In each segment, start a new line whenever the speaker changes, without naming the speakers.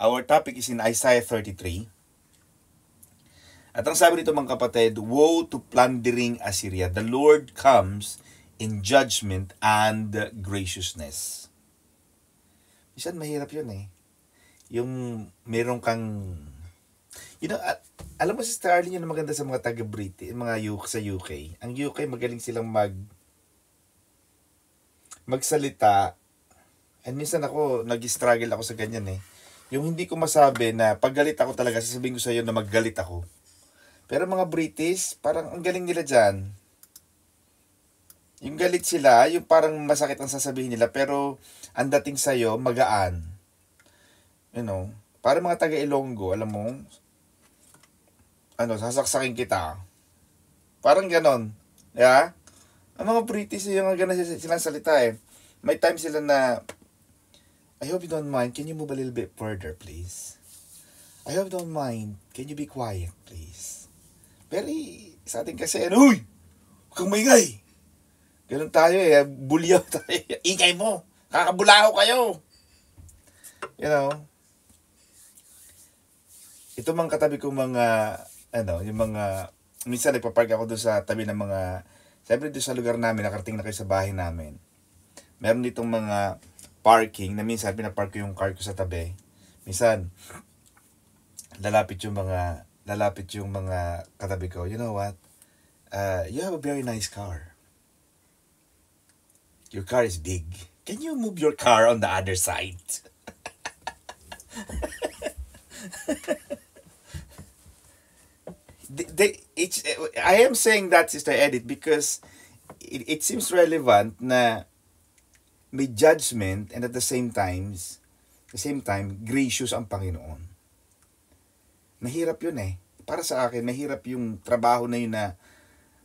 Our topic is in Isaiah 33. At ang sabi nito mga kapatid, woe to plundering Assyria. The Lord comes in judgment and graciousness. Minsan mahirap yun eh. Yung meron kang, alam mo si Starling yun maganda sa mga taga-British, mga sa UK. Ang UK magaling silang magsalita. And minsan ako, nag-struggle ako sa ganyan eh. Yung hindi ko masabi na pag galit ako talaga, sasabihin ko sa iyo na maggalit ako. Pero mga British, parang ang galing nila dyan. Yung galit sila, yung parang masakit ang sasabihin nila, pero ang dating sa'yo, magaan. Parang mga taga-Ilonggo, alam mo, sasaksakin kita. Parang ganon. Yeah? Ang mga British, yung ganon silang salita eh. May time sila na, I hope you don't mind, can you move a little bit further, please? I hope you don't mind, can you be quiet, please? Pero sa atin kasi, huy! Huwag kang maingay! Ganun tayo eh, bulyaw tayo. Ingay mo! Kakabulaho kayo! Ito mga katabi kong mga, yung mga, minsan nagpapark ako doon sa tabi ng mga, siyempre doon sa lugar namin, nakarating na kayo sa bahay namin. Meron ditong mga parking na minsan pinapark ko yung car ko sa tabi. Minsan lalapit yung mga katabi ko. You know what? You have a very nice car. Your car is big. Can you move your car on the other side? I am saying that, Sister Edith, because it seems relevant na may judgment and at the same time, gracious ang Panginoon. Mahirap yun eh. Para sa akin, mahirap yung trabaho na yun na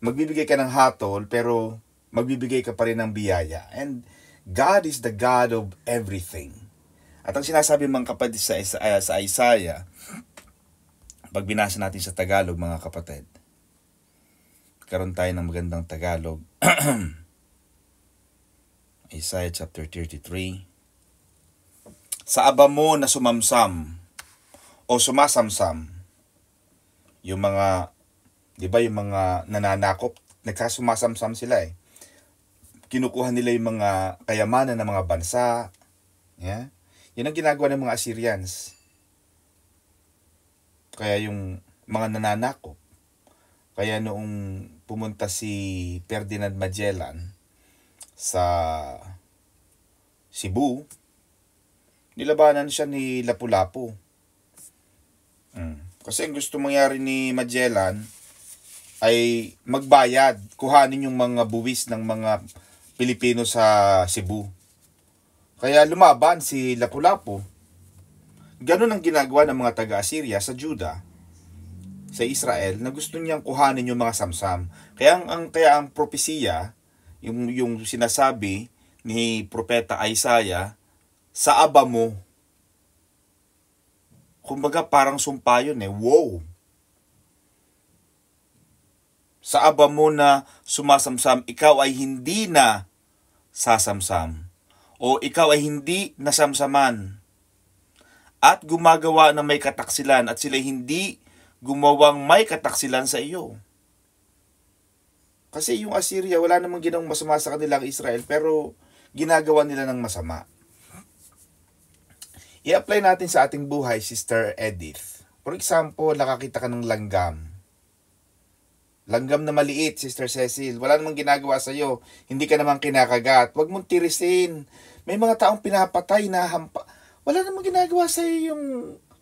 magbibigay ka ng hatol, pero magbibigay ka pa rin ng biyaya. And God is the God of everything. At ang sinasabi mga kapatid sa Isaiah, pag binasa natin sa Tagalog mga kapatid, karoon tayo ng magandang Tagalog. Isaiah chapter 33. Sa aba mo na sumamsam o sumasamsam, yung mga, di ba yung mga nananakop, nagkasumasamsam sila eh. Kinukuha nila yung mga kayamanan ng mga bansa. Yeah? Yun ang ginagawa ng mga Assyrians. Kaya yung mga nananakop, kaya noong pumunta si Ferdinand Magellan sa Cebu, nilabanan siya ni Lapu-Lapu. Kasi ang gusto mangyari ni Magellan ay magbayad, kuhanin yung mga buwis ng mga Pilipino sa Cebu. Kaya lumaban si Lapu-Lapu. Ganun ang ginagawa ng mga taga-Assyria sa Juda, sa Israel, na gusto niyang kuhanin yung mga samsam. Kaya ang propesiya, yung sinasabi ni Propeta Isaiah, sa aba mo. Kumbaga parang sumpa yun eh. Wow! Sa aba mo na sumasamsam, ikaw ay hindi na sasamsam. O ikaw ay hindi nasamsaman. At gumagawa na may kataksilan at sila hindi gumawang may kataksilan sa iyo. Kasi yung Assyria, wala namang ginawang masama sa kanila ang Israel, pero ginagawa nila ng masama. I-apply natin sa ating buhay, Sister Edith. For example, nakakita ka ng langgam. Langgam na maliit, Sister Cecil. Wala namang ginagawa sa iyo. Hindi ka naman kinakagat. Huwag mong tirisin. May mga taong pinapatay na hampa. Wala namang ginagawa sa iyo yung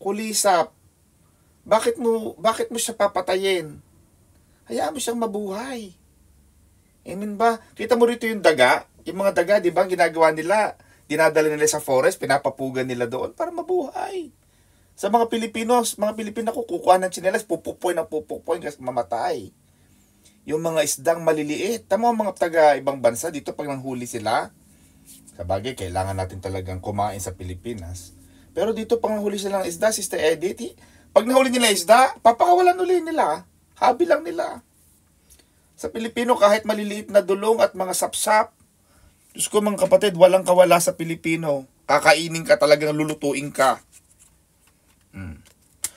kulisap. Bakit mo siya papatayin? Hayaan mo siyang mabuhay. Amen ba? Kita mo rito yung daga. Yung mga daga, di ba, ginagawa nila, dinadala nila sa forest, pinapapugan nila doon para mabuhay. Sa mga Pilipino kukuha ng tsinelas, pupupoy kasi mamatay. Yung mga isdang maliliit, tama mga taga ibang bansa, dito pag nanghuli sila, sabagay, kailangan natin talagang kumain sa Pilipinas. Pero dito pag nanghuli sila ng isda, Sister Edith, pag nahuli nila isda, papakawalan uli nila. Habi lang nila. Sa Pilipino, kahit maliliit na dulong at mga sapsap, Diyos ko mga kapatid, walang kawala sa Pilipino. Kakainin ka, talagang lulutuin ka.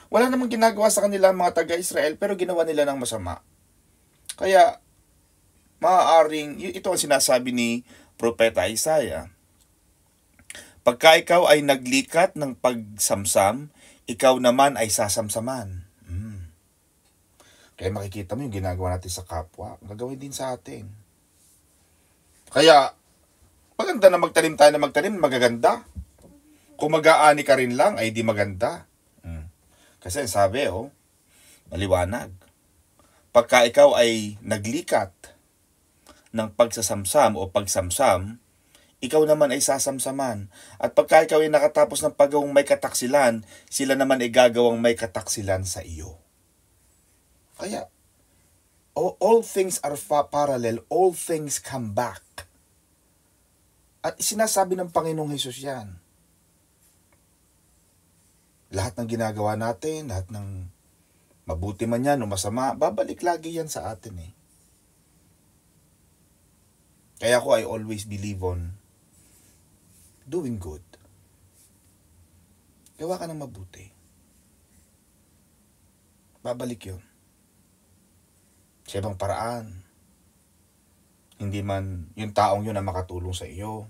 Wala namang ginagawa sa kanila ang mga taga-Israel, pero ginawa nila ng masama. Kaya, maaaring, ito ang sinasabi ni Propeta Isaiah. Pagka ikaw ay naglikat ng pagsamsam, ikaw naman ay sasamsaman. Kaya makikita mo yung ginagawa natin sa kapwa, gagawin din sa atin. Kaya, maganda na magtanim tayo na magtanim, magaganda. Kung mag-aani ka rin lang, ay di maganda. Kasi sabi, maliwanag. Pagka ikaw ay naglikat ng pagsasamsam o pagsamsam, ikaw naman ay sasamsaman. At pagka ikaw ay nakatapos ng paggawang may kataksilan, sila naman ay gagawang may kataksilan sa iyo. Kaya, all things are parallel. All things come back. At sinasabi ng Panginoong Hesus yan. Lahat ng ginagawa natin, lahat ng mabuti man yan o masama, babalik lagi yan sa atin eh. Kaya ako, I always believe on doing good. Gawa ka ng mabuti. Babalik yun. Sa ibang paraan. Hindi man yung taong yun ang makatulong sa iyo.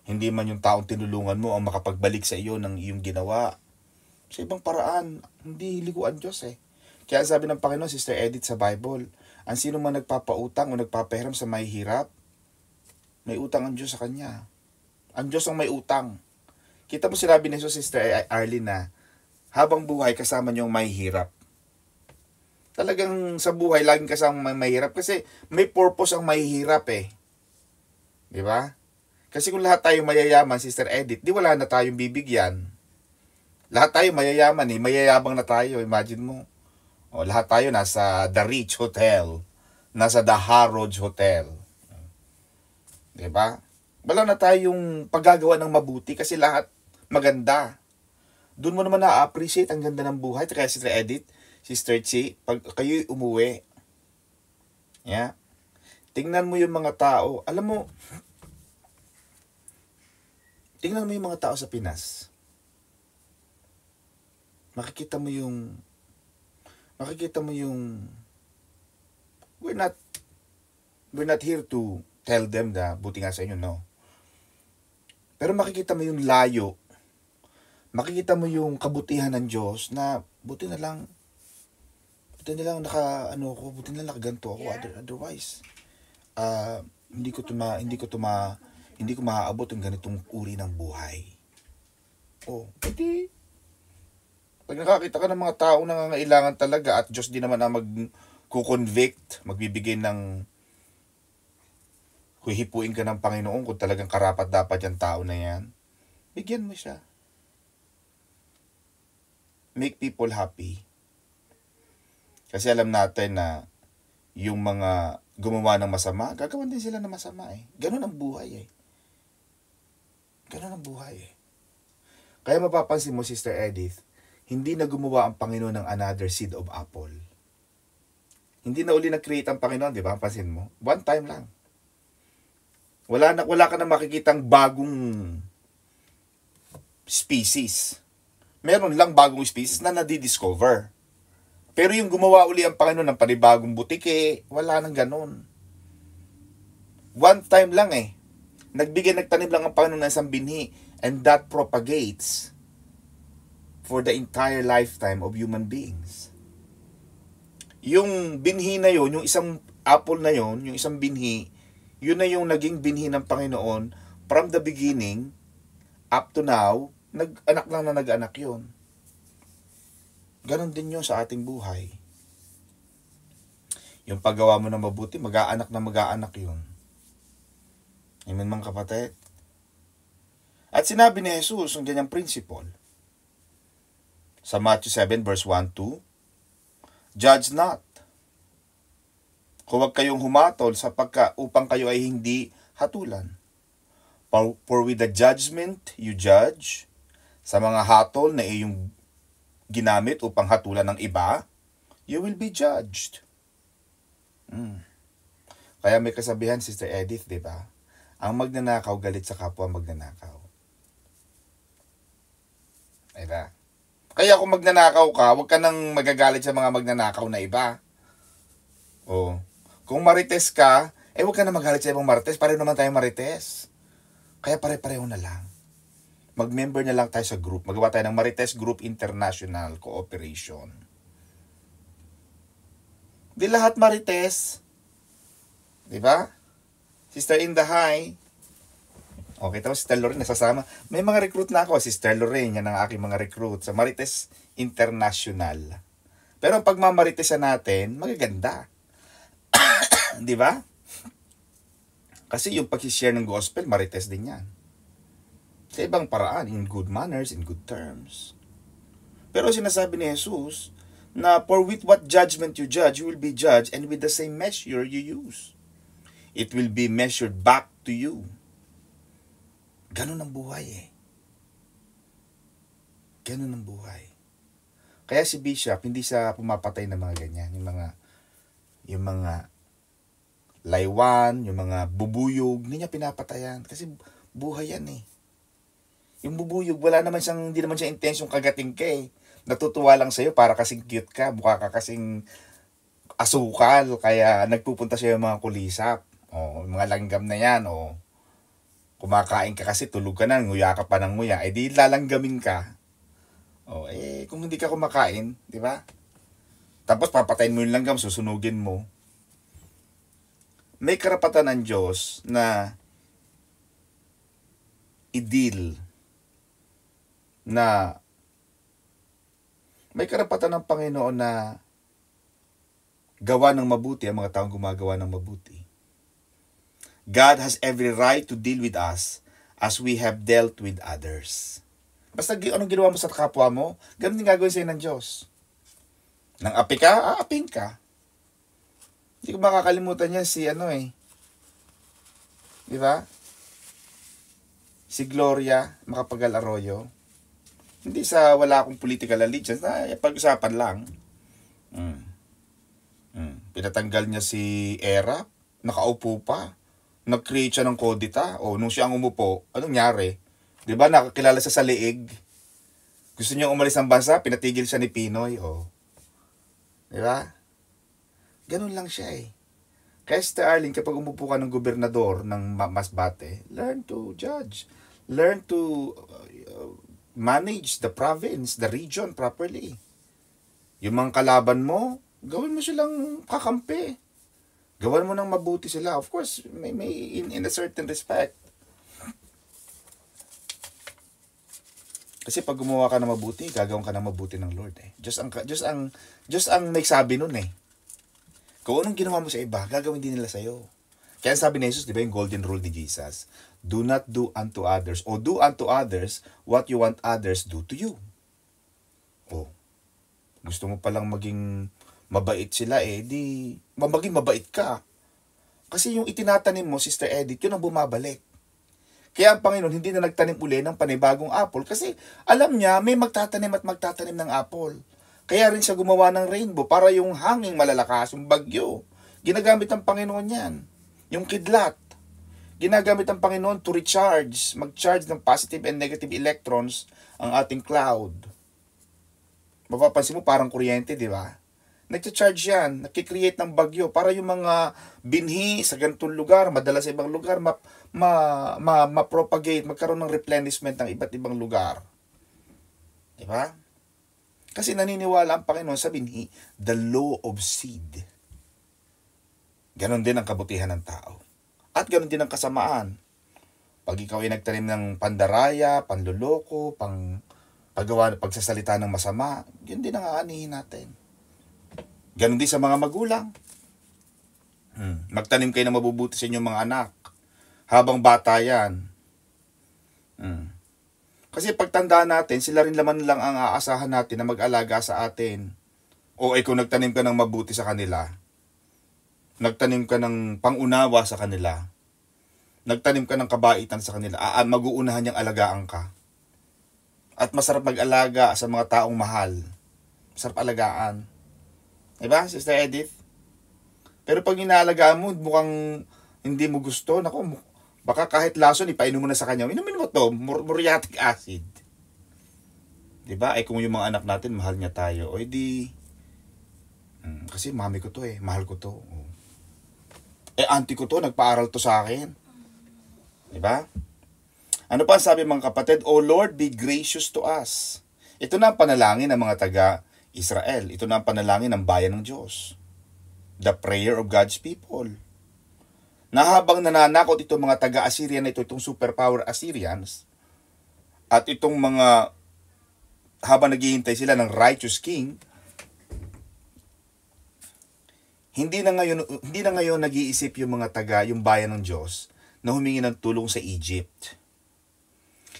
Hindi man yung taong tinulungan mo ang makapagbalik sa iyo ng iyong ginawa. Sa ibang paraan, hindi liguan Diyos eh. Kaya sabi ng Panginoon, Sister Edith sa Bible, ang sino man nagpapautang o nagpapahiram sa mahihirap, may utang ang Diyos sa kanya. Ang Diyos ang may utang. Kita mo sinabi ni Jesus, Sister Arlene, na habang buhay kasama niyo ang mahihirap. Talagang sa buhay, laging kasama ang mahihirap kasi may purpose ang mahihirap eh. Di ba? Kasi kung lahat tayo mayayaman, Sister Edith, di wala na tayong bibigyan. Lahat tayo mayayaman eh, mayayabang na tayo, imagine mo. O, lahat tayo nasa The Rich Hotel, nasa The Harrods Hotel. Diba? Wala na tayong paggagawa ng mabuti kasi lahat maganda. Doon mo naman na-appreciate ang ganda ng buhay. Kaya Sister Edith, Sister Chi, pag kayo'y umuwi, yeah, tingnan mo yung mga tao. Alam mo, tingnan mo yung mga tao sa Pinas. Makikita mo yung we're not here to tell them na buti nga sa inyo, no. Pero makikita mo yung layo. Makikita mo yung kabutihan ng Diyos na buti na lang nakaganto ako. Otherwise, hindi ko maaabot ang ganitong uri ng buhay. Pwede. Pag nakakita ka ng mga taong nangangailangan talaga at Diyos din naman ang mag-convict, magbibigay ng hihipuin ka ng Panginoon kung talagang karapat-dapat yung tao na yan, bigyan mo siya. Make people happy. Kasi alam natin na yung mga gumawa ng masama, gagawan din sila ng masama eh. Ganun ang buhay eh. Kaya mapapansin mo, Sister Edith, hindi na gumawa ang Panginoon ng another seed of apple. Hindi na uli nag-create ang Panginoon, di ba? Pansin mo? One time lang. Wala ka na makikitang bagong species. Meron lang bagong species na nadi-discover. Pero yung gumawa uli ang Panginoon ng panibagong butike, wala nang ganun. One time lang eh. Nagtanim lang ang Panginoon ng isang binhi, and that propagates for the entire lifetime of human beings. Yung binhi na yon, yung isang apple na yon, yung isang binhi, yun na yung naging binhi ng Panginoon from the beginning up to now, nag-anak yun. Ganon din yun sa ating buhay. Yung paggawa mo ng mabuti, mag-aanak yun. Amen mga kapatid. At sinabi ni Jesus ang ganyang principle. Sa Matthew 7 verse 1-2, judge not. Huwag kayong humatol upang kayo ay hindi hatulan. For with the judgment you judge, sa mga hatol na iyong ginamit upang hatulan ng iba, you will be judged. Kaya may kasabihan, Sister Edith, di ba? Ang magnanakaw galit sa kapwa magnanakaw. Diba? Kaya kung magnanakaw ka, huwag ka nang magagalit sa mga magnanakaw na iba. Oh. Kung marites ka, huwag ka na magalit sa ibang marites. Pareho naman tayo marites. Kaya pare-pareho na lang. Mag-member na lang tayo sa group. Magawa tayo ng Marites Group International Cooperation. Di lahat marites. Di ba? Sister Indahay. Okay, tapos Sister Lorraine nasasama. May mga recruit na ako. Sister Lorraine, yan ang aking mga recruit sa Marites International. Pero ang pagmamaritesan natin, magaganda. Di ba? Kasi yung pag-share ng gospel, marites din yan. Sa ibang paraan, in good manners, in good terms. Pero sinasabi ni Jesus, na for with what judgment you judge, you will be judged, and with the same measure you use, it will be measured back to you. Ganun ang buhay eh. Ganun ang buhay. Kaya si Bishop, hindi siya pumapatay ng mga ganyan. Yung mga laywan, yung mga bubuyog, hindi niya pinapatayan. Kasi buhay yan eh. Yung bubuyog, hindi naman siya intensyong kagating ka eh. Natutuwa lang sa'yo para kasing cute ka, mukha ka kasing asukal, kaya nagpupunta siya yung mga kulisap. O, mga langgam na yan, o kumakain ka kasi, tulog ka na, nguya ka pa ng nguya, di lalanggamin ka. O, kung hindi ka kumakain, di ba? Tapos papatayin mo yung langgam, susunugin mo. May karapatan ng Diyos na i-deal na may karapatan ng Panginoon na gawa ng mabuti ang mga taong gumagawa ng mabuti. God has every right to deal with us as we have dealt with others. Basta anong ginawa mo sa kapwa mo, ganun din gagawin sa'yo ng Diyos. Nang api ka, aapin ka. Hindi ko makakalimutan yan di ba? Si Gloria Macapagal Arroyo. Hindi sa wala akong political allegiance, pag-usapan lang. Pinatanggal niya si Era, nakaupo pa. Nag-create siya ng kodita. Nung siya ang umupo, anong nangyari? Di ba, nakakilala siya sa liig. Gusto niya umalis ng bansa, pinatigil siya ni Pinoy. Di ba? Ganun lang siya eh. Kaya Sister Arlene, kapag umupo ka ng gobernador ng Masbate, learn to judge. Learn to manage the province, the region properly. Yung mga kalaban mo, gawin mo silang kakampi. Gawin mo ng mabuti sila. Of course, may in a certain respect. Kasi pag gumawa ka ng mabuti, gagawin ka ng mabuti ng Lord eh. Diyos ang may sabi nun eh. Kung anong ginawa mo sa iba, gagawin din nila sa'yo. Kaya sabi ni Jesus, di ba yung golden rule ni Jesus? Do not do unto others, or do unto others what you want others do to you. Gusto mo palang maging mabait sila maging mabait ka. Kasi yung itinatanim mo, Sister Edith, yun ang bumabalik. Kaya ang Panginoon hindi na nagtanim uli ng panibagong apple kasi alam niya may magtatanim at magtatanim ng apple. Kaya rin siya gumawa ng rainbow para yung hanging malalakas, yung bagyo. Ginagamit ng Panginoon yan. Yung kidlat. Ginagamit ng Panginoon to recharge, mag-charge ng positive and negative electrons ang ating cloud. Mapapansin mo parang kuryente, di ba? Nag-charge yan, nag-create ng bagyo para yung mga binhi sa ganitong lugar, madala sa ibang lugar, ma-propagate, magkaroon ng replenishment ng iba't ibang lugar. Diba? Kasi naniniwala ang Panginoon sa binhi, the law of seed. Ganon din ang kabutihan ng tao. At ganon din ang kasamaan. Pag ikaw ay nagtanim ng pandaraya, panluloko, pagsasalita ng masama, yun din ang aanihin natin. Ganon din sa mga magulang. Magtanim kayo na mabubuti sa inyong mga anak. Habang bata yan. Kasi pagtanda natin, sila rin naman lang ang aasahan natin na mag-alaga sa atin. Kung nagtanim ka ng mabuti sa kanila, nagtanim ka ng pangunawa sa kanila, nagtanim ka ng kabaitan sa kanila, mag-uunahan niyang alagaan ka. At masarap mag-alaga sa mga taong mahal. Masarap alagaan. Diba, Sister Edith? Pero pag inaalagaan mo, mukhang hindi mo gusto, baka kahit lason, ipainom mo na sa kanya. Inumin mo to, muriatic acid. Diba? Ay kung yung mga anak natin, mahal niya tayo. O di, kasi mami ko to mahal ko to. Auntie ko to, nagpaaral to sa akin. Diba? Ano pa sabi mga kapatid? O Lord, be gracious to us. Ito na ang panalangin ng mga taga-Israel. Ito na ang panalangin ng bayan ng Diyos. The prayer of God's people. Na habang nananakot itong mga taga-Assyrian na itong superpower Assyrians, at itong mga habang naghihintay sila ng righteous king, hindi na ngayon nag-iisip yung mga yung bayan ng Diyos na humingi ng tulong sa Egypt.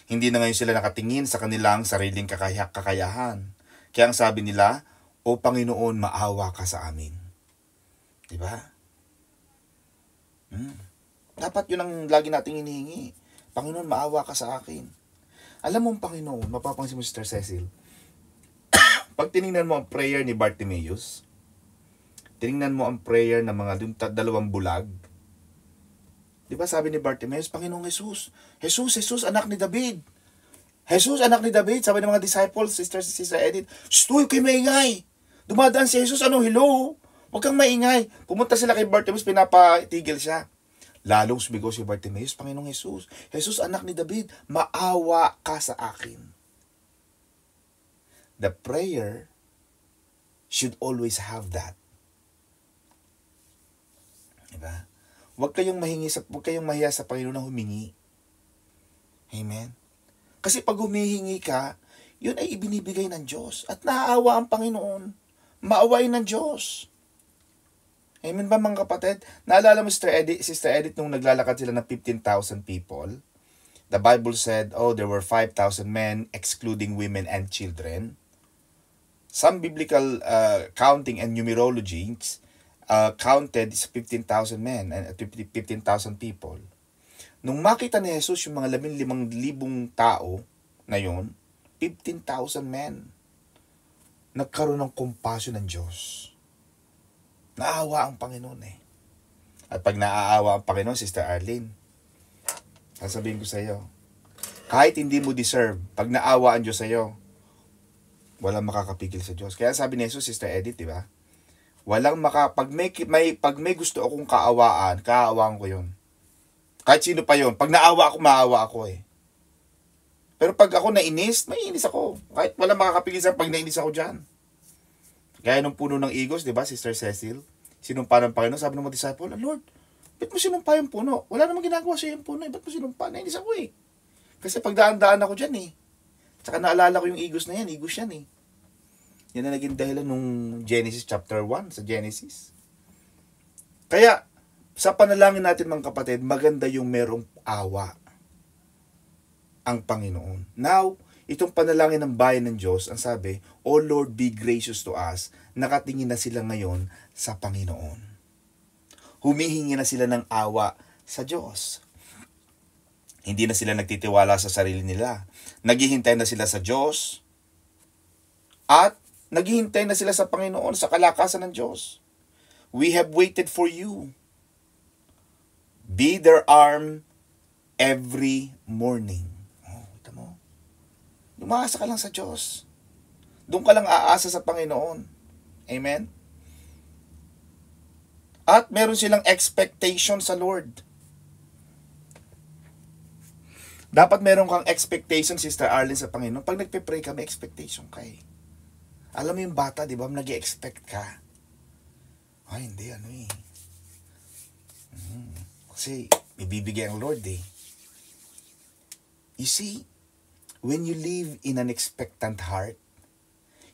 Hindi na ngayon sila nakatingin sa kanilang sariling kakayahan. Kaya ang sabi nila, O Panginoon, maawa ka sa amin. Diba? Dapat yun ang lagi nating hinihingi. Panginoon, maawa ka sa akin. Alam mo, Panginoon, mapapansin mo, Sister Cecil, pag tinignan mo ang prayer ni Bartimaeus, tinignan mo ang prayer ng mga dalawang bulag, di ba sabi ni Bartimaeus, Panginoong Jesus, anak ni David. Jesus, anak ni David, sabi ng mga disciples, Sister Edith, huwag kayo maingay. Dumadaan si Jesus, hello? Huwag kang maingay. Pumunta sila kay Bartimaeus, pinapatigil siya. Lalong sumigaw si Bartimaeus, Panginoong Jesus, anak ni David, maawa ka sa akin. The prayer should always have that. Diba? Huwag kayong mahiya sa Panginoon na humingi. Amen? Kasi pag humihingi ka, yun ay ibinibigay ng Diyos. At naaawa ang Panginoon. Maawain ng Diyos. Amen ba mga kapatid? Naalala mo Sister Edith nung naglalakad sila ng 15,000 people? The Bible said, there were 5,000 men excluding women and children. Some biblical counting and numerology counted 15,000 men and 15,000 people. Nung makita ni Jesus yung mga 15,000 tao na yun, 15,000 men, nagkaroon ng compassion ng Diyos. Naawa ang Panginoon At pag naaawa ang Panginoon, Sister Arlene, sasabihin ko sa iyo, kahit hindi mo deserve, pag naawa ang Diyos sa iyo, walang makakapigil sa Diyos. Kaya sabi ni Jesus, Sister Edith, di ba? Pag may gusto akong kaawaan ko yun. Kahit sino pa yun. Pag naawa ako, maawa ako Pero pag ako mainis ako. Kahit walang makakapigil sa pag nainis ako dyan. Gaya ng puno ng igos, di ba, Sister Cecil? Sinumpa ng Panginoon, sabi ng mga disciple, Lord, ba't mo sinumpa yung puno? Wala namang ginagawa siya yung puno, ba't mo sinumpa? Nainis ako Kasi pag daan ako dyan Tsaka naalala ko yung igos na yan, igos yan Yan na naging dahilan nung Genesis chapter 1, sa Genesis. Kaya, sa panalangin natin mga kapatid, maganda yung merong awa ang Panginoon. Now, itong panalangin ng bayan ng Diyos, ang sabi, O Lord, be gracious to us. Nakatingin na sila ngayon sa Panginoon. Humihingi na sila ng awa sa Diyos. Hindi na sila nagtitiwala sa sarili nila. Naghihintay na sila sa Diyos. At naghihintay na sila sa Panginoon, sa kalakasan ng Diyos. We have waited for you. Be their arm every morning. Umaasa ka lang sa Diyos. Doon ka lang aasa sa Panginoon. Amen? At meron silang expectation sa Lord. Dapat meron kang expectation, Sister Arlene, sa Panginoon. Pag nagpe-pray ka, may expectation ka Alam mo yung bata, di ba? Nag-i-expect ka. Ay, hindi, Kasi, ibibigay ang Lord You see, when you live in an expectant heart,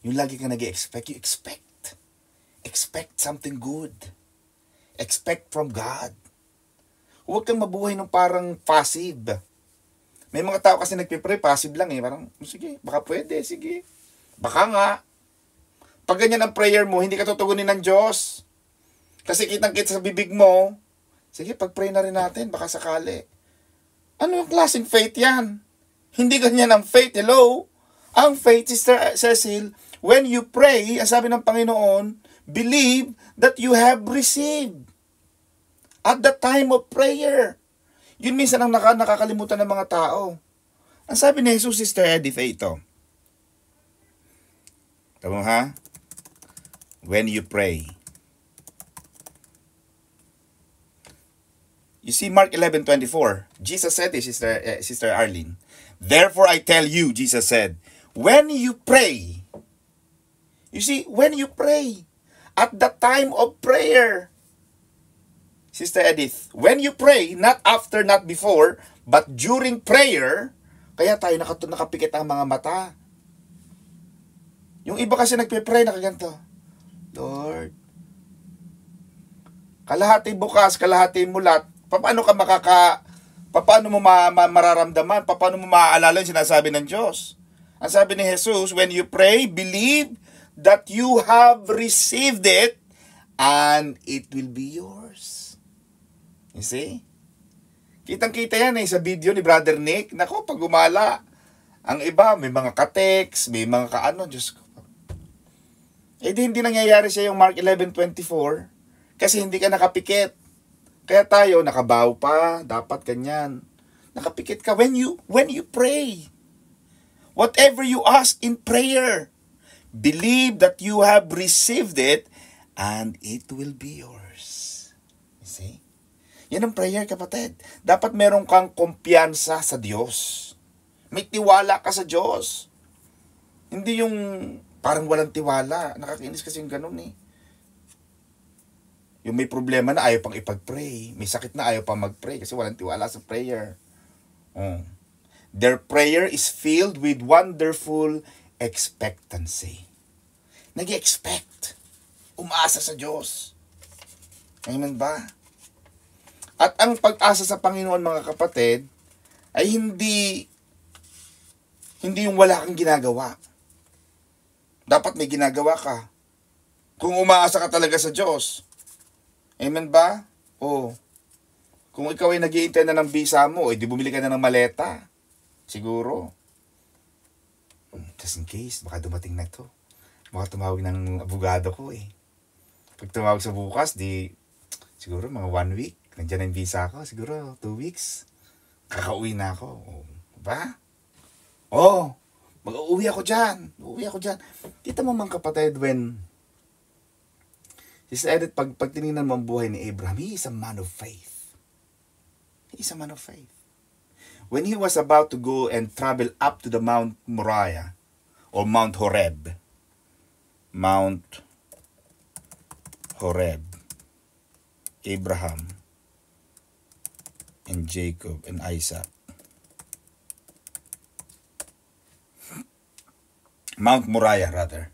yung lagi ka nag-i-expect, you expect. Expect something good. Expect from God. Huwag kang mabuhay ng parang passive. May mga tao kasi nagpipray, passive lang Parang, sige, baka pwede, sige. Baka nga. Pag ganyan ang prayer mo, hindi ka tutugunin ng Diyos. Kasi kitang-kita sa bibig mo, sige, pag-pray na rin natin, baka sakali. Ano yung klaseng faith yan? Hindi ganyan ang faith. Hello? Ang faith, Sister Cecil, when you pray, ang sabi ng Panginoon, believe that you have received at the time of prayer. Yun minsan ang nakakalimutan ng mga tao. Ang sabi ni Jesus, Sister Edith, ito. Tama ha? When you pray. You see Mark 11:24. Jesus said this, Sister Arlene. Therefore I tell you, Jesus said, when you pray, you see, when you pray, at the time of prayer, Sister Edith, when you pray, not after, not before, but during prayer, kaya tayo nakapikit ang mga mata. Yung iba kasi nagpe-pray, nakaganto. Lord, kalahati bukas, kalahati mulat, paano mo mararamdaman, paano mo maaalala yung sinasabi ng Diyos? Ang sabi ni Jesus, when you pray, believe that you have received it and it will be yours. You see? Kitang-kita yan sa video ni Brother Nick. Nako, pag gumala, ang iba, may mga ka-text, may mga ka-ano, Diyos ko. Hindi nangyayari siya yung Mark 11:24 kasi hindi ka nakapikit. Kaya tayo, nakabaw pa, dapat ganyan. Nakapikit ka when you pray. Whatever you ask in prayer, believe that you have received it and it will be yours. You see? Yan ang prayer, kapatid. Dapat meron kang kumpiyansa sa Diyos. May tiwala ka sa Diyos. Hindi yung parang walang tiwala. Nakakainis kasi yung ganun eh. Yung may problema na ayaw pang ipag-pray. May sakit na ayaw pang mag-pray kasi walang tiwala sa prayer. Their prayer is filled with wonderful expectancy. Nag-expect. Umaasa sa Diyos. Amen ba? At ang pag-asa sa Panginoon, mga kapatid, ay hindi yung wala kang ginagawa. Dapat may ginagawa ka. Kung umaasa ka talaga sa Diyos. Amen ba? Kung ikaw ay nag-iintay na ng visa mo, di bumili ka na ng maleta. Siguro. Just in case, baka dumating na to. Baka tumawag ng abogado ko eh. Pag tumawag sa bukas, siguro mga 1 week. Nandiyan ang visa ko, siguro 2 weeks. Kakauwi na ako. Ba? Mag-uuwi ako dyan. Kita mo mga kapatid, when Sister Edith, pag tinignan mo ang buhay ni Abraham, he is a man of faith. He is a man of faith. When he was about to go and travel up to the Mount Moriah, or Mount Horeb, Abraham, and Jacob and Isaac. Mount Moriah, rather.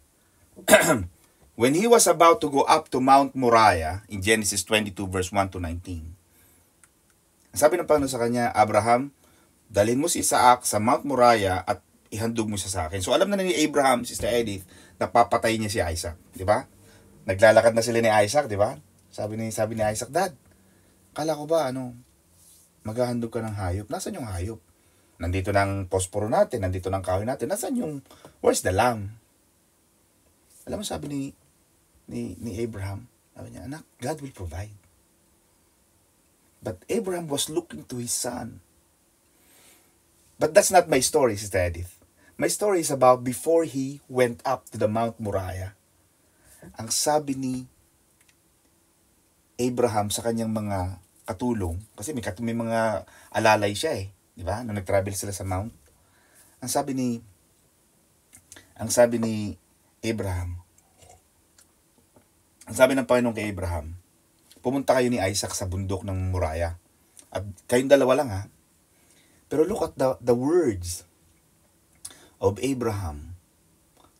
When he was about to go up to Mount Moriah, in Genesis 22 verse 1 to 19, sabi ng Panginoon sa kanya, Abraham, dalhin mo si Isaac sa Mount Moriah at ihandog mo siya sa akin. So alam na ni Abraham, Sister Edith, na papatay niya si Isaac. Di ba? Naglalakad na sila ni Isaac, di ba? Sabi ni Isaac, Dad, kala ko ba, maghahandog ka ng hayop? Nasaan yung hayop? Nandito ng posporo natin, nandito ng kahoy natin. Where's the lamb? Alam mo, sabi ni Abraham, sabi niya, anak, God will provide. But Abraham was looking to his son. But that's not my story, Sister Edith. My story is about before he went up to the Mount Moriah. Ang sabi ni Abraham sa kanyang mga katulong, kasi may mga alalay siya eh, di ba? Nung nag-travel sila sa Mount. Ang sabi ni Abraham, ang sabi ng Panginoon kay Abraham, pumunta kayo ni Isaac sa bundok ng Moriah. At kayong dalawa lang ha. Pero look at the words of Abraham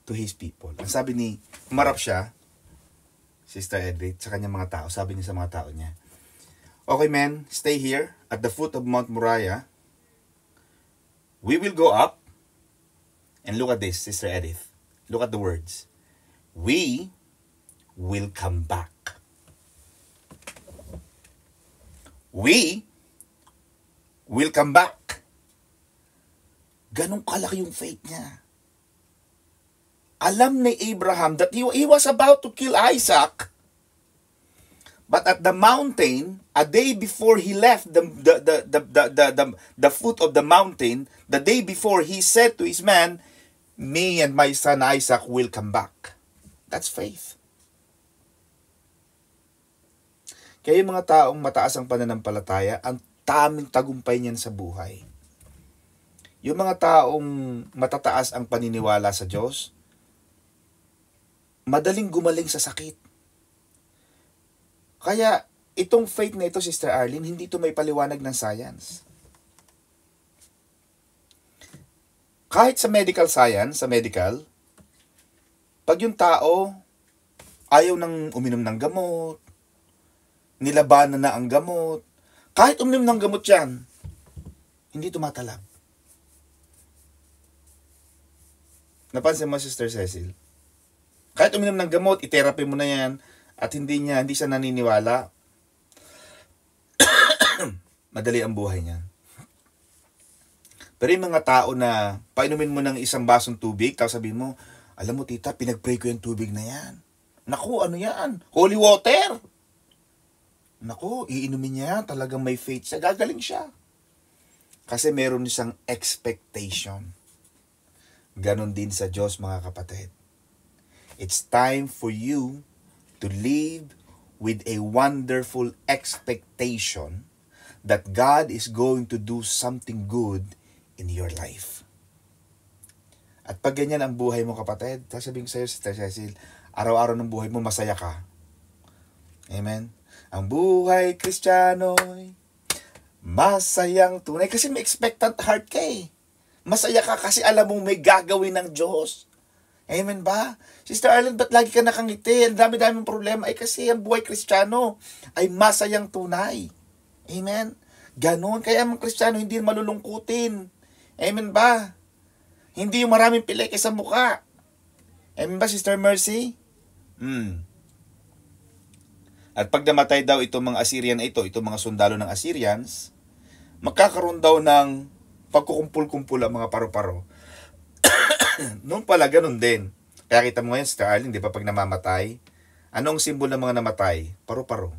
to his people. Ang sabi humarap siya, Sister Edith, sa kanyang mga tao. Sabi niya sa mga tao niya, okay men, stay here at the foot of Mount Moriah. We will go up. And look at this, Sister Edith. Look at the words. We will come back. We will come back. Ganong kalaki yung faith niya. Alam ni Abraham that he was about to kill Isaac. But at the mountain, a day before he left the foot of the mountain, the day before he said to his man, me and my son Isaac will come back. That's faith. Kaya yung mga taong mataas ang pananampalataya, ang taming tagumpay niyan sa buhay. Yung mga taong matataas ang paniniwala sa Diyos, madaling gumaling sa sakit. Kaya itong faith na ito, Sister Arlene, hindi ito may paliwanag ng science. Kahit sa medical science, sa medical, pag yung tao ayaw nang uminom ng gamot, nilabanan na ang gamot, kahit uminom ng gamot yan, hindi tumatalab. Napansin mo, Sister Cecil? Kahit uminom ng gamot, i-therapy mo na yan, at hindi siya naniniwala, madali ang buhay niya. Pero yung mga tao na painumin mo ng isang basong tubig, tapos sabihin mo, alam mo tita, pinag-pray ko yung tubig na yan. Naku, ano yan? Holy water! Naku, iinumin niya yan, talagang may faith siya, gagaling siya. Kasi meron siyang expectation. Ganon din sa Diyos, mga kapatid. It's time for you to live with a wonderful expectation that God is going to do something good in your life. At pag ganyan ang buhay mo, kapatid, sasabihin ko sa'yo, Sister Cecil, araw-araw ng buhay mo, masaya ka. Amen? Ang buhay Kristiyano'y masayang tunay. Kasi may expectant heart ka eh. Masaya ka kasi alam mong may gagawin ng Diyos. Amen ba? Sister Arlene, ba't lagi ka nakangiti? Ang dami-daming problema. Ay kasi ang buhay Kristiyano ay masayang tunay. Amen? Ganon. Kaya ang Kristiyano hindi malulungkutin. Amen ba? Hindi yung maraming pilay sa mukha. Amen ba, Sister Mercy? At pag namatay daw itong mga Assyrian na itong mga sundalo ng Assyrians, magkakaroon daw ng pagkukumpul-kumpul ang mga paru-paro. Noon pala, ganun din. Kaya kita mo ngayon, Sister Arlene, di ba, pag namamatay, anong simbol ng mga namatay? Paru-paro.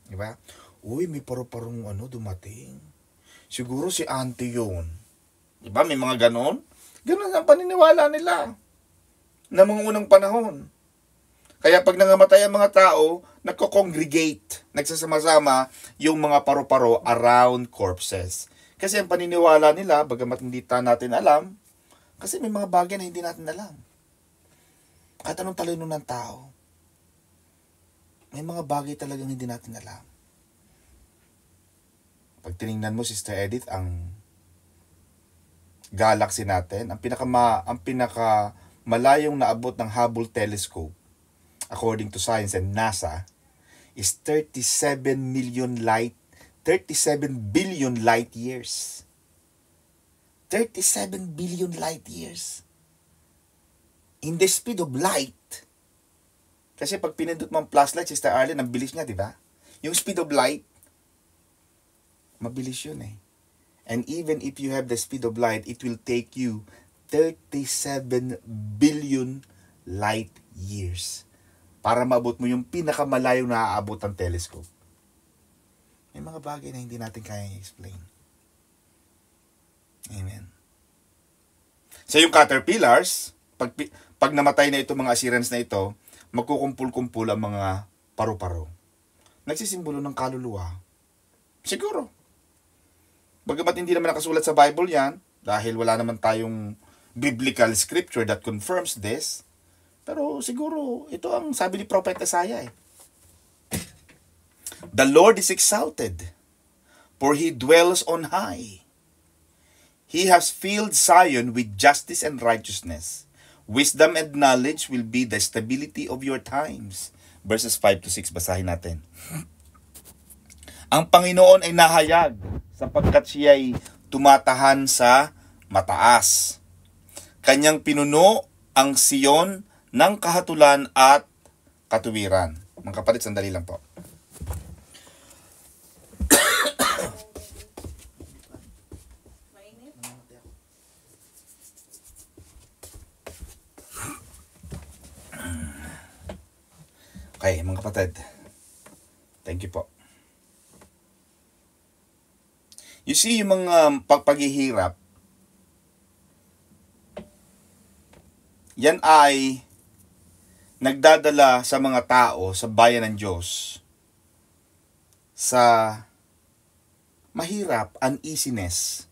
Di ba? Uy, may paru-parong dumating. Siguro si auntie yun. Di ba, may mga ganun? Ganun ang paniniwala nila na mga unang panahon. Kaya pag nangamatay ang mga tao, nagko-congregate, nagsasama-sama yung mga paru-paro around corpses. Kasi ang paniniwala nila, bagamat hindi natin alam, kasi may mga bagay na hindi natin alam. Kahit anong talino ng tao, may mga bagay talagang hindi natin alam. Pag tinignan mo, Sister Edith, ang galaxy natin, ang pinaka malayong naabot ng Hubble telescope, according to science and NASA, is 37 billion light years. 37 billion light years. In the speed of light. Kasi pag pinindot mo ang flashlight, Sister Arlene, ang bilis niya, di ba? Yung speed of light, mabilis yun eh. And even if you have the speed of light, it will take you 37 billion light years para maabot mo yung pinakamalayong naaabot ng telescope. May mga bagay na hindi natin kaya i-explain. Amen. So yung caterpillars, pag namatay na itong mga Assyrians na ito, magkukumpul-kumpul ang mga paru-paro. Nagsisimbolo ng kaluluwa. Siguro. Bagamat hindi naman nakasulat sa Bible yan, dahil wala naman tayong biblical scripture that confirms this, pero siguro ito ang sabi ni Prophet Isaiah eh. The Lord is exalted, for He dwells on high. He has filled Zion with justice and righteousness. Wisdom and knowledge will be the stability of your times. Verses 5 to 6, basahin natin. Ang Panginoon ay nahayag sapagkat siya ay tumatahan sa mataas. Kanyang pinuno ang Siyon ng kahatulan at katuwiran. Mga kapatid, sandali lang po. Okay, mga kapatid. Thank you po. You see, yung mga paghihirap, yan ay nagdadala sa mga tao sa bayan ng Diyos sa mahirap, uneasiness,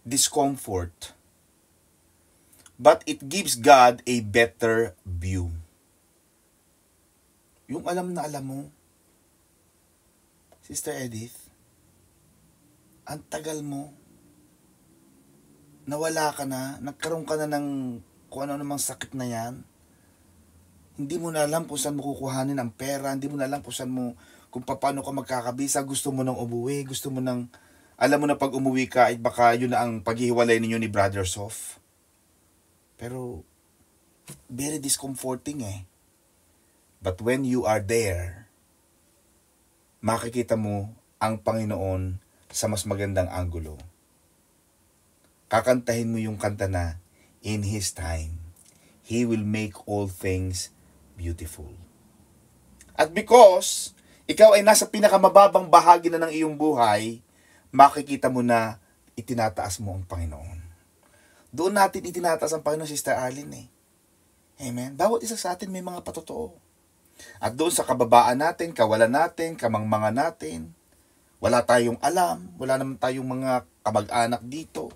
discomfort. But it gives God a better view. Yung alam na alam mo, Sister Edith, ang tagal mo, nawala ka na, nagkaroon ka na ng kung ano namang sakit na yan. Hindi mo na alam kung saan mo kukuhanin ang pera, hindi mo na alam kung paano ka magkakabisa, gusto mo nang umuwi, gusto mo nang, alam mo na pag umuwi ka, ay baka yun na ang paghihiwalay ninyo ni Brother Sof. Pero, very discomforting eh. But when you are there, makikita mo ang Panginoon sa mas magandang anggulo. Kakantahin mo yung kanta na, in His time, He will make all things beautiful. At because ikaw ay nasa pinakamababang bahagi na ng iyong buhay, makikita mo na itinataas mo ang Panginoon. Doon natin itinataas ang Panginoon, Sister Arlene eh. Amen? Bawat isa sa atin may mga patotoo. At doon sa kababaan natin, kawalan natin, kamangmanga natin, wala tayong alam, wala naman tayong mga kamag-anak dito,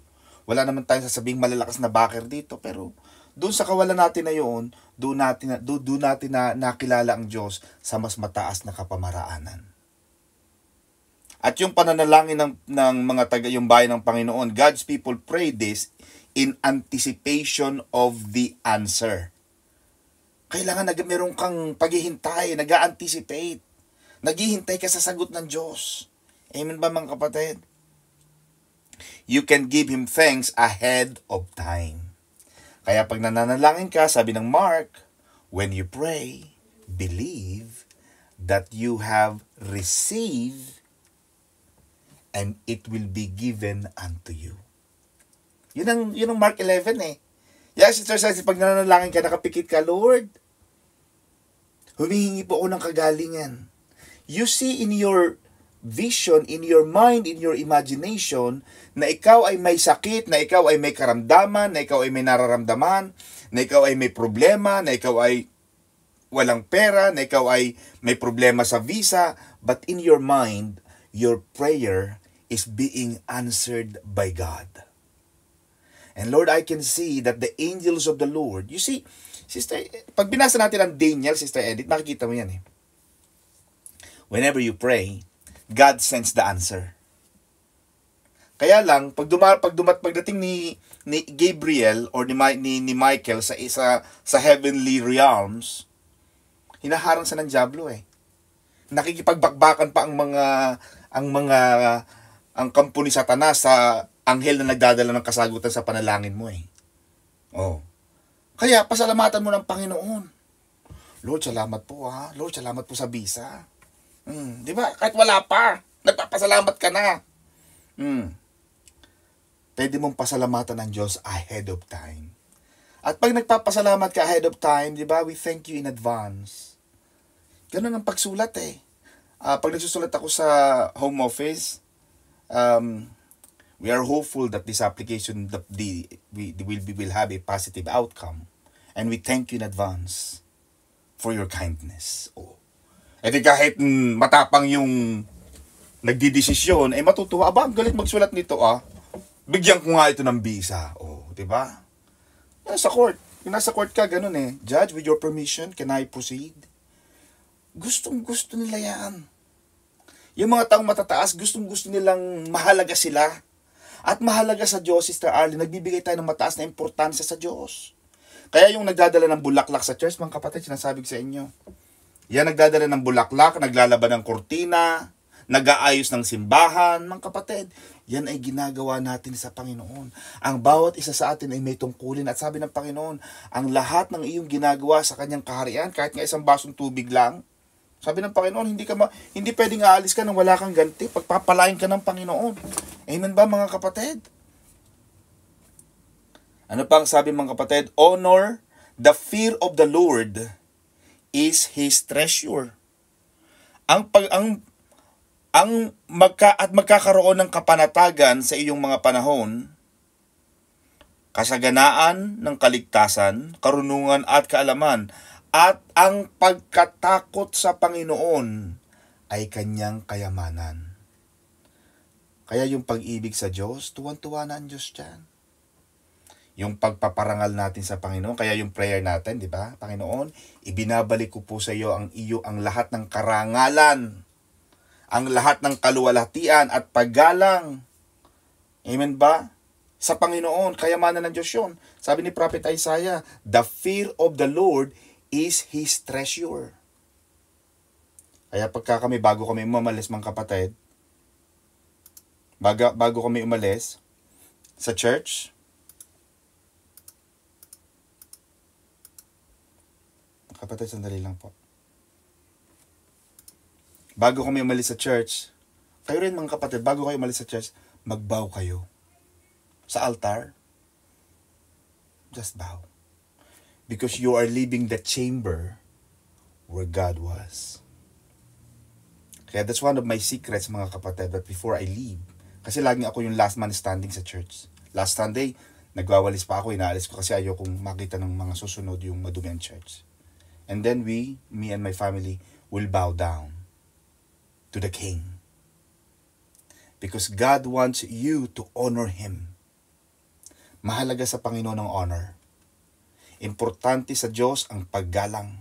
wala naman tayong sasabing malalakas na backer dito, pero doon sa kawalan natin na yun, doon natin na nakilala ang Diyos sa mas mataas na kapamaraanan. At yung pananalangin ng mga taga yung bayan ng Panginoon, God's people pray this in anticipation of the answer. Kailangan meron kang paghihintay, nag-a-anticipate. Naghihintay ka sa sagot ng Diyos. Amen ba mga kapatid? You can give Him thanks ahead of time. Kaya pag nananalangin ka, sabi ng Mark, when you pray, believe that you have received and it will be given unto you. Yun ang Mark 11 eh. Yes, Sister Ceci, pag nananalangin ka, nakapikit ka, Lord, humihingi po ako ng kagalingan. You see in your vision, in your mind, in your imagination, na ikaw ay may sakit, na ikaw ay may karamdaman, na ikaw ay may nararamdaman, na ikaw ay may problema, na ikaw ay walang pera, na ikaw ay may problema sa visa, but in your mind, your prayer is being answered by God. And Lord, I can see that the angels of the Lord, you see, Sister, pag binasa natin ang Daniel, Sister Edith, makikita mo yan eh. Whenever you pray, God sends the answer. Kaya lang, pagdating ni Gabriel or ni Michael sa heavenly realms, hinaharang sa ng diablo eh. Nakikipagbakbakan pa ang kampo ni Satanas sa anghel na nagdadala ng kasagutan sa panalangin mo eh. Oh. Kaya pasalamatan mo ng Panginoon. Lord, salamat po ha. Lord, salamat po sa visa. Di ba? Kahit wala pa, nagpapasalamat ka na. Pwede mong pasalamatan ng Diyos ahead of time. At pag nagpapasalamat ka ahead of time, di ba, we thank you in advance. Ganun ang pagsulat eh. Pag nagsusulat ako sa home office, we are hopeful that this application will have a positive outcome. And we thank you in advance for your kindness. Oh. E di kahit matapang yung nagdidesisyon, eh matutuwa, aba, ang galit magsulat nito bigyan ko nga ito ng visa. Oh, di ba? Sa court. Kung nasa court ka, ganun eh. Judge, with your permission, can I proceed? Gustong-gusto nila yan. Yung mga taong matataas, gustong-gusto nilang mahalaga sila. At mahalaga sa Diyos, Sister Arlene, nagbibigay tayo ng mataas na importansya sa Diyos. Kaya yung nagdadala ng bulaklak sa church, mga kapatid, sinasabi ko sa inyo. Yan nagdadala ng bulaklak, naglalaban ng kurtina, nag-aayos ng simbahan, mga kapatid. Yan ay ginagawa natin sa Panginoon. Ang bawat isa sa atin ay may tungkulin. At sabi ng Panginoon, ang lahat ng iyong ginagawa sa kanyang kaharian, kahit nga isang basong tubig lang, sabi ng Panginoon, hindi pwedeng aalis ka nang wala kang ganti. Pagpapalain ka ng Panginoon. Amen ba mga kapatid? Ano pang sabi mga kapatid? Honor, the fear of the Lord is His treasure. Magkakaroon ng kapanatagan sa iyong mga panahon kasaganaan ng kaligtasan, karunungan at kaalaman, at ang pagkatakot sa Panginoon ay kanyang kayamanan. Kaya yung pag-ibig sa Diyos, tuwan-tuwa na ang Diyos dyan. Yung pagpaparangal natin sa Panginoon, kaya yung prayer natin, di ba? Panginoon, ibinabalik ko po sa iyo ang lahat ng karangalan, ang lahat ng kaluwalhatian at paggalang. Amen ba? Sa Panginoon, kayamanan ng Diyos yun. Sabi ni Prophet Isaiah, the fear of the Lord is His treasure. Kaya pagka kami, bago kami umalis mga kapatid, bago kami umalis sa church, kapatid, sandali lang po. Bago kami umalis sa church, kayo rin mga kapatid, bago kayo umalis sa church, mag-bow kayo. Sa altar, just bow. Because you are leaving the chamber where God was. Kaya that's one of my secrets mga kapatid, that before I leave, kasi laging ako yung last man standing sa church. Last Sunday, nagwawalis pa ako, inaalis ko kasi ayokong makita ng mga susunod yung madumi ang church. And then me and my family will bow down to the King. Because God wants you to honor Him. Mahalaga sa Panginoon ang honor. Importante sa Diyos ang paggalang.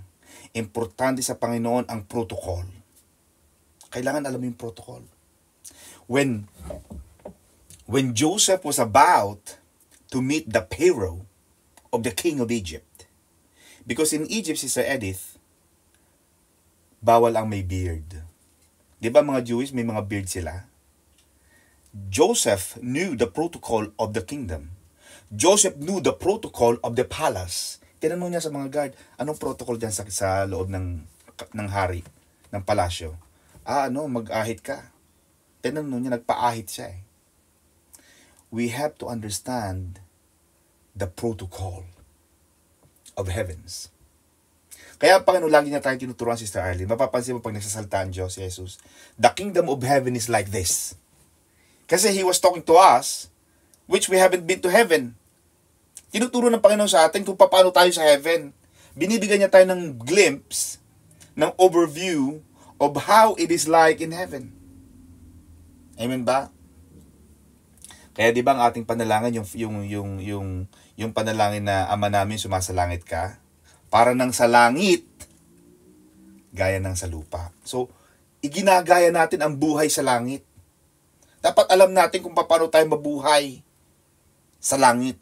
Importante sa Panginoon ang protocol. Kailangan alam mo yung protocol. When Joseph was about to meet the Pharaoh of the king of Egypt, because in Egypt, Sister Edith, bawal ang may beard. Di ba mga Jewish, may mga beard sila? Joseph knew the protocol of the kingdom. Joseph knew the protocol of the palace. Tinanong niya sa mga guard, anong protocol dyan sa loob ng hari, ng palasyo? Mag-ahit ka. Tinanong niya, nagpa-ahit siya eh. We have to understand the protocol of heavens. Kaya Panginoon, lagi niya tayong tinuturuan, Sister Arlene. Mapapansin mo pag nagsasalta ang Diyos, Jesus, the kingdom of heaven is like this. Kasi He was talking to us, which we haven't been to heaven. Tinuturo ng Panginoon sa atin kung paano tayo sa heaven. Binibigyan niya tayo ng glimpse, ng overview of how it is like in heaven. Amen ba? Kaya di ba ang ating panalangin, yung panalangin na Ama namin sumasalangit ka, para nang sa langit, gaya ng sa lupa. So, iginagaya natin ang buhay sa langit. Dapat alam natin kung paano tayo mabuhay sa langit.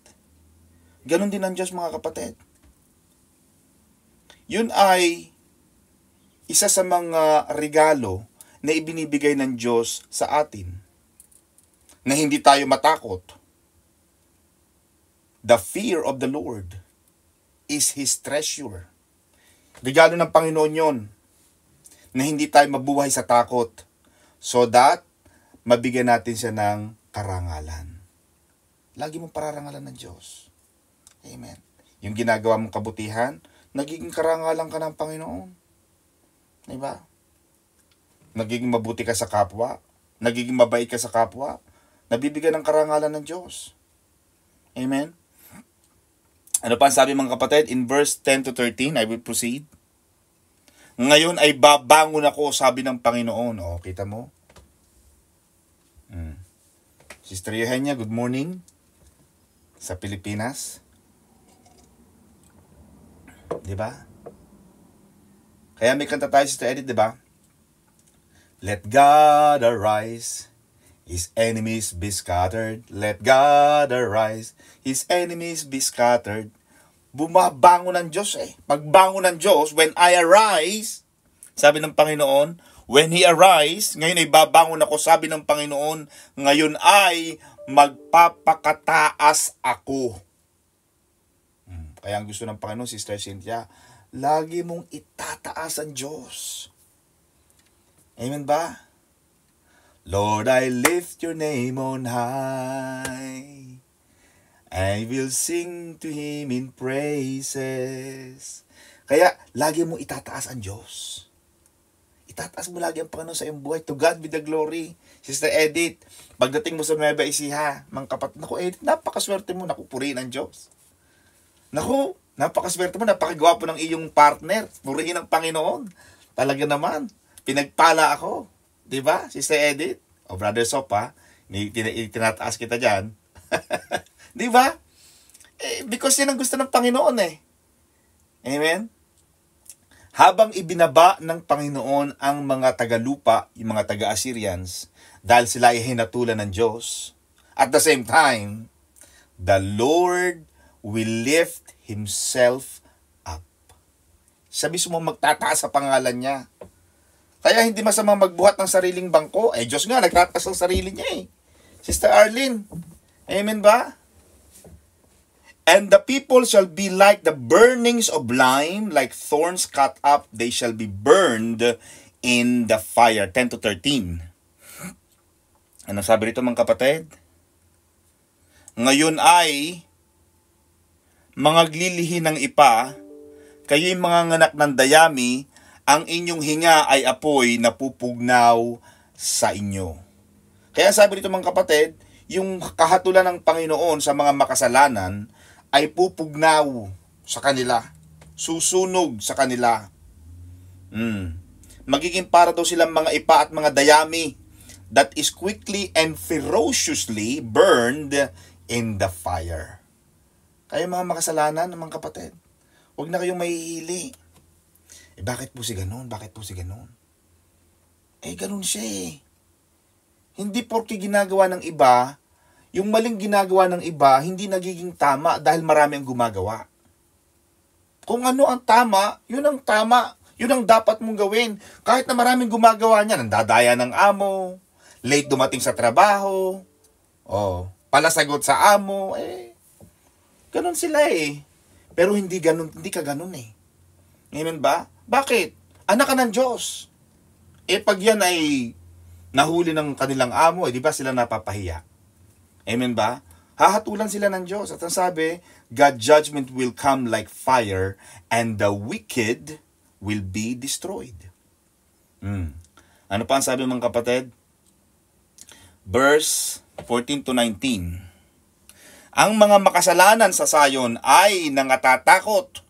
Ganon din ang Diyos mga kapatid. Yun ay isa sa mga regalo na ibinibigay ng Diyos sa atin. Na hindi tayo matakot. The fear of the Lord is His treasure. Regalo ng Panginoon yon, na hindi tayo mabuhay sa takot, so that mabigyan natin siya ng karangalan. Lagi mong pararangalan ng Diyos. Amen. Yung ginagawa mong kabutihan, nagiging karangalan ka ng Panginoon. Diba? Nagiging mabuti ka sa kapwa, nagiging mabait ka sa kapwa, nabibigyan ng karangalan ng Diyos. Amen. Ano pa ang sabi mga kapatid? In verse 10 to 13, I will proceed. Ngayon ay babangon ako, sabi ng Panginoon. O, kita mo? Sister Eugenia, good morning. Sa Pilipinas. Diba? Kaya may kanta tayo, Sister Edith, diba? Let God arise, His enemies be scattered. Let God arise, His enemies be scattered. Bumabangon ng Diyos eh. Pagbangon ng Diyos, when I arise, sabi ng Panginoon, when He arise, ngayon ay babangon ako, sabi ng Panginoon, ngayon ay magpapakataas ako. Kaya ang gusto ng Panginoon, Sister Cynthia, lagi mong itataas ang Diyos. Amen ba? Lord, I lift your name on high. I will sing to Him in praises. Kaya, lagi mong itataas ang Diyos. Itataas mo lagi ang Panginoon sa iyong buhay. To God be the glory. Sister Edith, pagdating mo sa Nueva Ecija, mga kapatid, naku Edith, napakaswerte mo, naku, purihin ang Diyos. Naku, napakaswerte mo, napakagwapo ng iyong partner, purihin ang Panginoon. Talaga naman, pinagpala ako. Diba, Sister Edith? O Brother Sopa, tinataas kita dyan. Diba? Because yan ang gusto ng Panginoon eh. Amen? Habang ibinaba ng Panginoon ang mga tagalupa, yung mga taga-Assyrians, dahil sila ay hinatulan ng Diyos, at the same time, the Lord will lift Himself up. Siya mismo magtataas sa pangalan niya. Kaya hindi masama magbuhat ng sariling bangko. Diyos nga, nagtataas ang sarili niya eh. Sister Arlene, amen ba? And the people shall be like the burnings of lime, like thorns cut up, they shall be burned in the fire. 10 to 13. Ano sabi rito mga kapatid? Ngayon ay mga glilihi ng ipa, kayo'y mga nganak ng dayami, ang inyong hinga ay apoy na pupugnaw sa inyo. Kaya sabi rito mga kapatid, yung kahatulan ng Panginoon sa mga makasalanan ay pupugnaw sa kanila. Susunog sa kanila. Magiging para daw silang mga ipa at mga dayami that is quickly and ferociously burned in the fire. Kaya mga makasalanan, mga kapatid, huwag na kayong mahihili. Bakit po si ganun? Bakit po si ganun? Ganun siya eh. Hindi porke ginagawa ng iba, yung maling ginagawa ng iba, hindi nagiging tama dahil marami ang gumagawa. Kung ano ang tama, yun ang tama. Yun ang dapat mong gawin. Kahit na maraming gumagawa niya, nandadaya ng amo, late dumating sa trabaho, palasagot sa amo, ganun sila eh. Pero hindi ka ganun eh. Amen ba? Bakit? Anak ka ng Diyos. Pag yan ay nahuli ng kanilang amo, di ba sila napapahiya? Amen ba? Hahatulan sila ng Diyos. At ang sabi, God's judgment will come like fire and the wicked will be destroyed. Ano pa ang sabi mga kapatid? Verse 14 to 19. Ang mga makasalanan sa Sayon ay nangatatakot.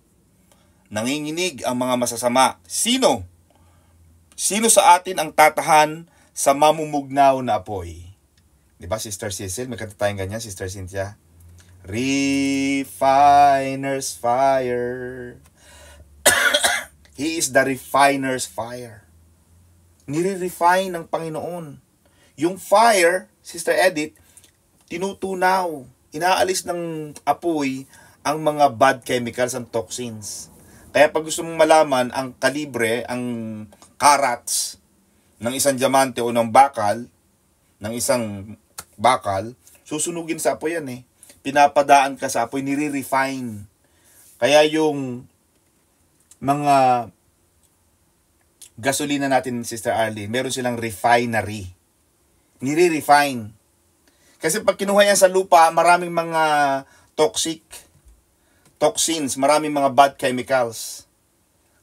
Nanginginig ang mga masasama. Sino? Sino sa atin ang tatahan sa mamumugnaw na apoy? Diba, Sister Cecil? May kanta tayong ganyan, Sister Cynthia. Refiner's fire. He is the refiner's fire. Nire-refine ng Panginoon. Yung fire, Sister Edith, tinutunaw. Inaalis ng apoy ang mga bad chemicals and toxins. Kaya pag gusto mong malaman ang kalibre, ang carats ng isang diamante o ng bakal, susunugin sa apoy yan eh. Pinapadaan ka sa apoy, nire-refine. Kaya yung mga gasolina natin, Sister Arlene, meron silang refinery. Nire-refine. Kasi pag kinuha yan sa lupa, maraming mga toxins, maraming mga bad chemicals.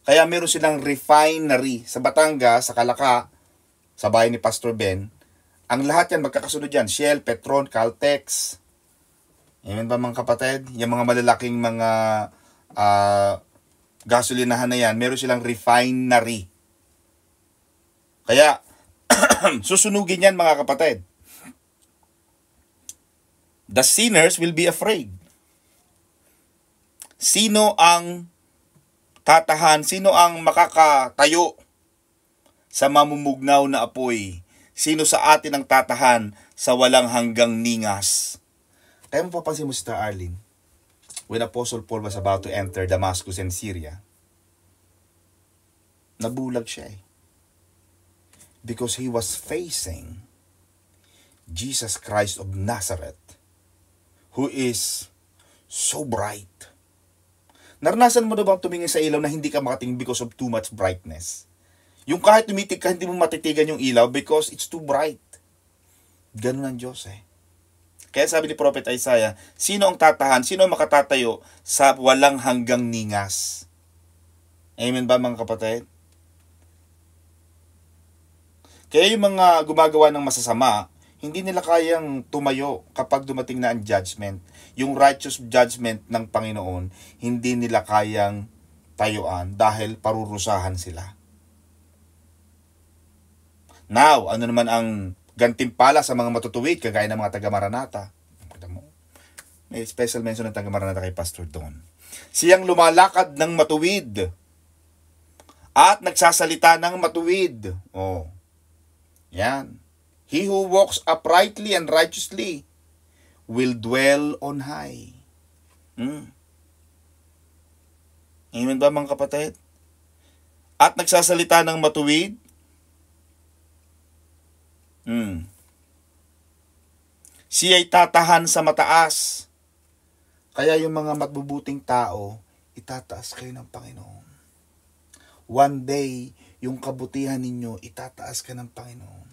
Kaya meron silang refinery. Sa Batangas, sa Calaca, sa bahay ni Pastor Ben, ang lahat yan, magkakasunod yan. Shell, Petron, Caltex. Amen ba mga kapatid? Yung mga malalaking mga gasolinahan na yan, meron silang refinery. Kaya, susunugin yan mga kapatid. The sinners will be afraid. Sino ang tatahan? Sino ang makakatayo sa mamumugnaw na apoy? Sino sa atin ang tatahan sa walang hanggang ningas? Kaya mapapansin mo, Sister Arlene, when Apostle Paul was about to enter Damascus and Syria, nabulag siya eh. Because he was facing Jesus Christ of Nazareth, who is so bright. Naranasan mo na bang tumingin sa ilaw na hindi ka makatingin because of too much brightness? Yung kahit tumitig ka, hindi mo matitigan yung ilaw because it's too bright. Ganun ang Diyos eh. Kaya sabi ni Prophet Isaiah, sino ang tatahan, sino ang makatatayo sa walang hanggang ningas? Amen ba mga kapatid? Kaya yung mga gumagawa ng masasama, hindi nila kayang tumayo kapag dumating na ang judgment. Yung righteous judgment ng Panginoon, hindi nila kayang tayuan dahil parurusahan sila. Now, ano naman ang gantimpala sa mga matutuwid kagaya ng mga taga-Maranatha? May special mention ng taga-Maranatha kay Pastor Don. Siyang lumalakad ng matuwid at nagsasalita ng matuwid. Oh. Yan. He who walks uprightly and righteously will dwell on high. Amen ba mga kapatid? At nagsasalita ng matuwid. Siya'y tatahan sa mataas. Kaya yung mga mabubuting tao, itataas kayo ng Panginoon. One day, yung kabutihan ninyo, itataas ka ng Panginoon.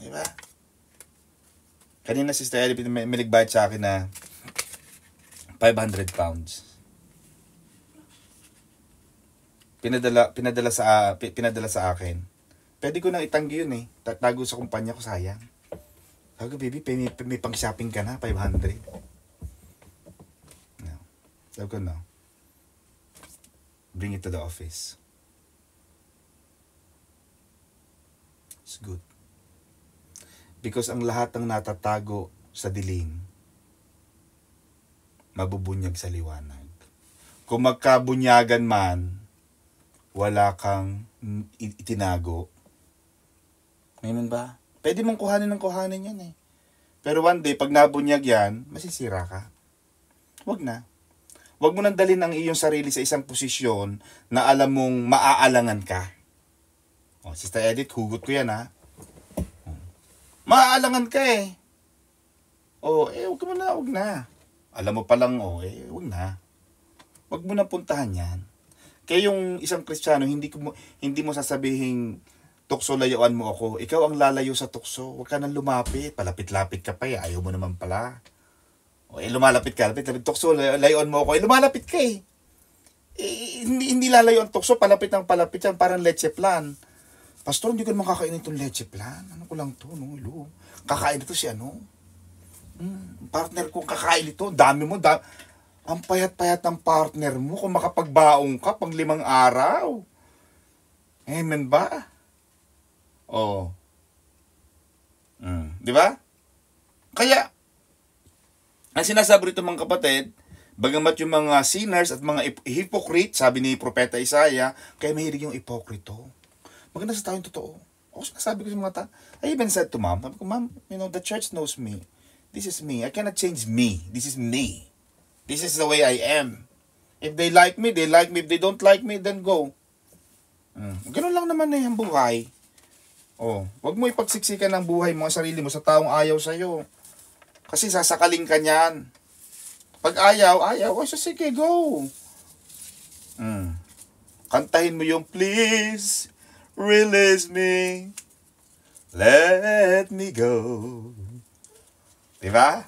Diba? Kanina Sister Ellie, may nagbayad sa akin na 500 pounds. Pinadala sa akin. Pwede ko nang itanggi yun eh. Tago sa kumpanya ko, sayang. Sabi ko, baby, may pang-shopping ka na, 500. No. Sabi ko, no. Bring it to the office. It's good. Because ang lahat ng natatago sa dilim, mabubunyag sa liwanag. Kung magkabunyagan man, wala kang itinago. Ngayon ba? Pwede mong kuhanin yan eh. Pero one day, pag nabunyag yan, masisira ka. Wag na. Wag mo nang dalhin ang iyong sarili sa isang posisyon na alam mong maaalangan ka. O, Sister Edith, hugot ko yan ha. Maaalangan ka eh. O, wag na. Alam mo palang, wag na. Wag mo na puntahan yan. Kaya yung isang Kristiyano, hindi mo sasabihin, tukso, layuan mo ako. Ikaw ang lalayo sa tukso. Huwag ka nang lumapit. Palapit-lapit ka pa eh. Ayaw mo naman pala. Lumalapit ka. Lapit. Tukso, layuan mo ako. Lumalapit ka eh. Hindi lalayo ang tukso. Palapit ng palapit yan. Parang leche plan. Pastor, hindi ko naman kakainin itong leche plan. Ano ko lang to, no? Kakain ito si ano? Partner kong kakain ito. Dami mo. Ang payat-payat ng partner mo. Kung makapagbaong ka pang 5 araw. Amen ba? Oh. Di ba? Kaya, ang sinasabi rito mga kapatid, bagamat yung mga sinners at mga hypocrite, sabi ni Propeta Isaiah, kaya mahilig yung ipokrito. Maganda sa tao yung totoo. Ako sinasabi ko sa mga tao, I even said to mom, Mom, the church knows me. This is me. I cannot change me. This is me. This is the way I am. If they like me, they like me. If they don't like me, then go. Ganun lang naman na yung buhay. Wag mo ipagsiksikan ng buhay mo, sarili mo sa taong ayaw sa'yo. Kasi sasakaling ka niyan. Pag ayaw, sige, go. Kantahin mo yung, please, release me, let me go. Diba?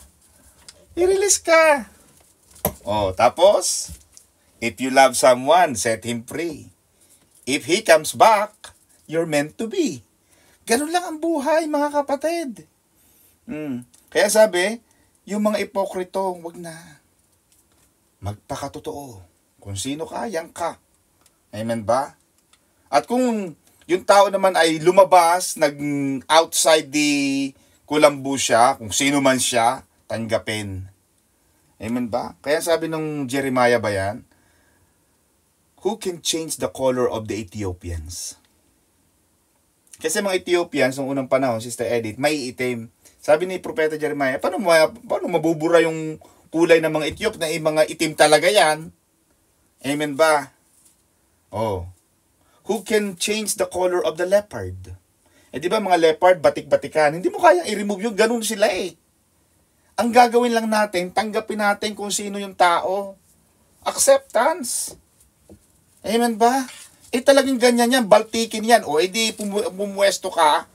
I-release ka. Tapos, if you love someone, set him free. If he comes back, you're meant to be. Ganun lang ang buhay, mga kapatid. Kaya sabi, yung mga ipokrito, wag na. Magpakatotoo. Kung sino ka, yan ka. Amen ba? At kung yung tao naman ay lumabas, outside the kulambu siya, kung sino man siya, tanggapin. Amen ba? Kaya sabi ng Jeremiah ba yan? Who can change the color of the Ethiopians? Kasi mga Ethiopians, noong unang panahon, Sister Edith, may itim. Sabi ni Propeta Jeremiah, paano mabubura yung kulay ng mga Ethiop na mga itim talaga yan? Amen ba? Who can change the color of the leopard? Di ba mga leopard, batik-batikan? Hindi mo kayang i-remove yung ganun sila eh. Ang gagawin lang natin, tanggapin natin kung sino yung tao. Acceptance. Amen ba? Talagang ganyan yan, baltikin yan. Di pumuesto ka.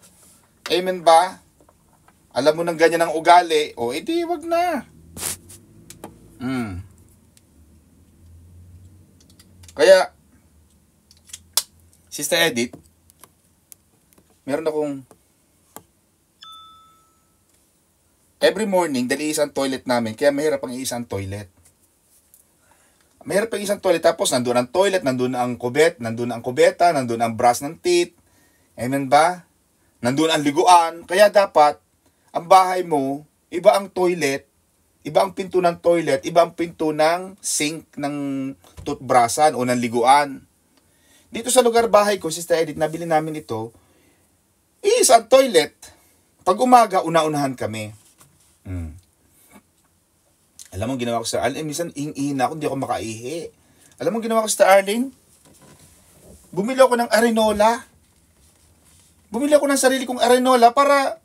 Amen ba? Alam mo nang ganyan ang ugali. Di wag na. Kaya, Sister Edith, Meron akong, every morning, dali isang toilet namin, kaya mahirap ang isang toilet. Mahirap ang isang toilet, tapos nandun ang toilet, nandun ang kubet, nandun ang kubeta, nandun ang brush ng teeth. Amen ba? Nandun ang liguan. Kaya dapat, ang bahay mo, iba ang toilet, iba ang pinto ng toilet, iba ang pinto ng sink ng toothbrushan o ng liguan. Dito sa lugar bahay ko, Sister Edith, nabili namin ito, isang toilet. Pag umaga, una-unahan kami. Alam mo, ginawa ko sa Arlene, minsan ihina ako, hindi ako makaihi. Alam mo, ginawa ko sa Arlene, bumili ako ng arenola. Bumili ako ng sarili kong arenola para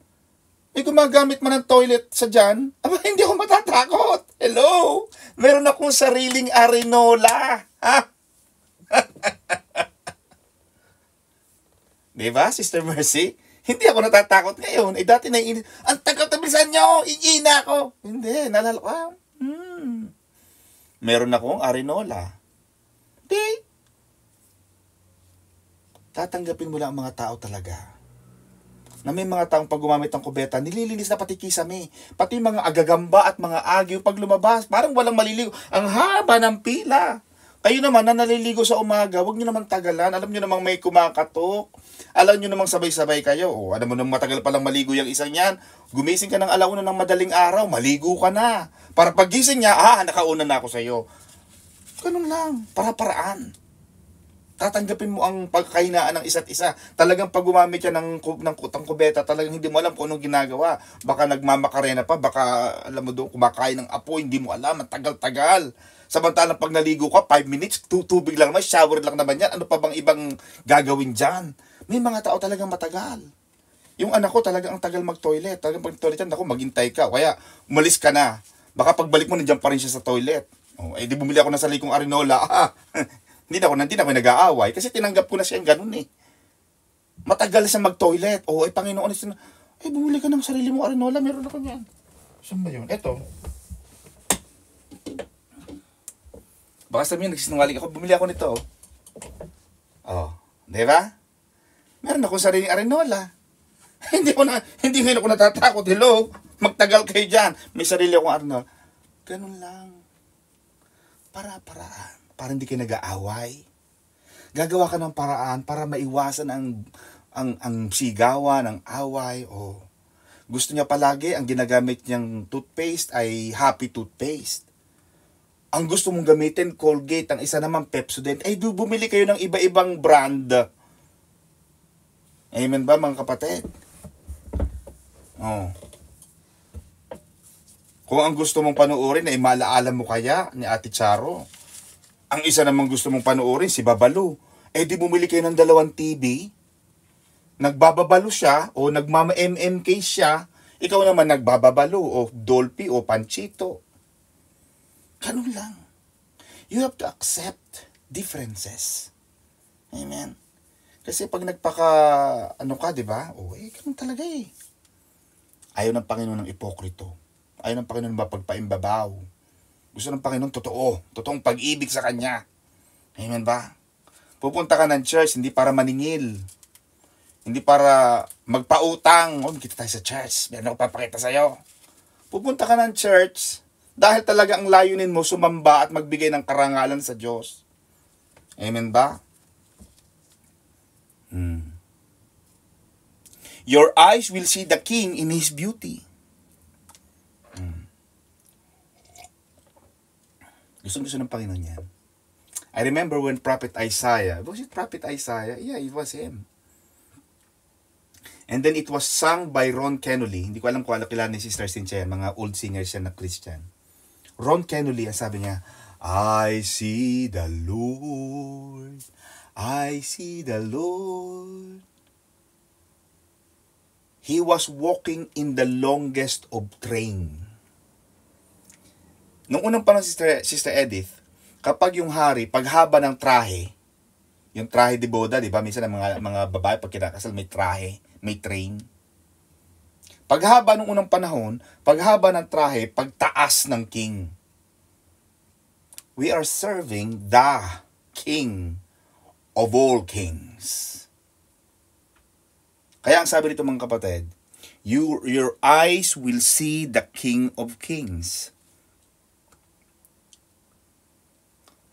may gumagamit man ng toilet sa dyan. Aba, hindi ako matatakot. Hello? Meron akong sariling arenola. Ha? Diba, Sister Mercy? Hindi ako natatakot ngayon. Eh, dati ang tagal-tabilisan nyo, ihina ako. Hindi, nalala ko. Meron akong arenola. Di. Tatanggapin mo lang ang mga tao talaga. Na may mga taong pag gumamit ng kubeta, nililinis na pati kisame. Pati mga agagamba at mga agyo pag lumabas. Parang walang maliligo. Ang haba ng pila. Kayo naman na naliligo sa umaga, huwag nyo naman tagalan. Alam nyo namang may kumakatok. Alam nyo namang sabay-sabay kayo. O, alam mo nang matagal palang maligo yung isang yan. Gumising ka ng alauna ng madaling araw, maligo ka na. Para pagising niya, nakauna na ako sa'yo. Ganun lang, para-paraan. Tatanggapin mo ang pagkakahinaan ng isa't isa. Talagang pag gumamit ka ng kubeta, talagang hindi mo alam kung anong ginagawa. Baka nagmamakarena pa, baka alam mo doon, kumakain ng apoy, hindi mo alam, ang tagal-tagal. Samantalang pag naligo ka, 5 minutes, tubig lang naman, shower lang naman yan. Ano pa bang ibang gagawin dyan? May mga tao talagang matagal. Yung anak ko talagang ang tagal mag-toilet. Talagang pag-toilet yan, ako maghintay ka. Kaya umalis ka na. Baka pagbalik mo, nandiyan pa rin siya sa toilet. Di bumili ako ng sarili kong arenola. Hindi na ako nag-aaway. Kasi tinanggap ko na siya yung ganun eh. Matagal siya mag-toilet. Panginoon, bumili ka ng sarili mong arenola. Meron ako yan. Saan ba yun? Eto. Baka sabihin, nagsisinungaling ako. Bumili ako nito. Diba? Meron akong sariling arenola. Hindi ngayon ako natatakot. Hello? Magtagal kayo dyan. May sarili akong arenola. Ganun lang. Para-paraan. Para hindi kayo nag-aaway. Gagawa ka ng paraan para maiwasan ang sigawan, ang away. Gusto niya palagi, ang ginagamit niyang toothpaste ay Happy Toothpaste. Ang gusto mong gamitin, Colgate. Ang isa naman, Pepsodent. Bumili kayo ng iba-ibang brand. Amen ba, mga kapatid? Kung ang gusto mong panuorin ay malaala mo kaya ni Ate Charo. Ang isa naman gusto mong panuorin, si Babalo. Di bumili kayo ng 2 TV. Nagbababalo siya o nagmama-MMK siya. Ikaw naman nagbababalo o Dolphy o Panchito. Ganun lang. You have to accept differences. Amen. Kasi pag ka, diba? Ganun talaga eh. Ayaw ng Panginoon ng ipokrito. Ayaw ng Panginoon ng mapagpaimbabaw. Gusto ng Panginoon totoong pag-ibig sa Kanya. Amen ba? Pupunta ka ng church, hindi para maningil. Hindi para magpautang. Magkita tayo sa church. Meron ako papakita sa'yo. Pupunta ka ng church dahil talaga ang layunin mo sumamba at magbigay ng karangalan sa Diyos. Amen ba? Your eyes will see the King in His beauty. Gusto ng Panginoon yan. I remember when Prophet Isaiah, was it Prophet Isaiah? Yeah, it was him. And then it was sung by Ron Kenoly. Hindi ko alam kung ano kilala ni Sister Cynthia, mga old singers siya na Christian. Ron Kenoly, ang sabi niya, I see the Lord, I see the Lord. He was walking in the longest of train. Nung unang panahon, Sister Edith, kapag yung hari, paghaba ng trahe, yung trahe de boda, di ba? Minsan ang mga babae pag kinakasal may trahe, may train. Paghaba nung unang panahon, paghaba ng trahe, pagtaas ng king. We are serving the King of all kings. Kaya ang sabi nito mga kapatid, your eyes will see the King of Kings.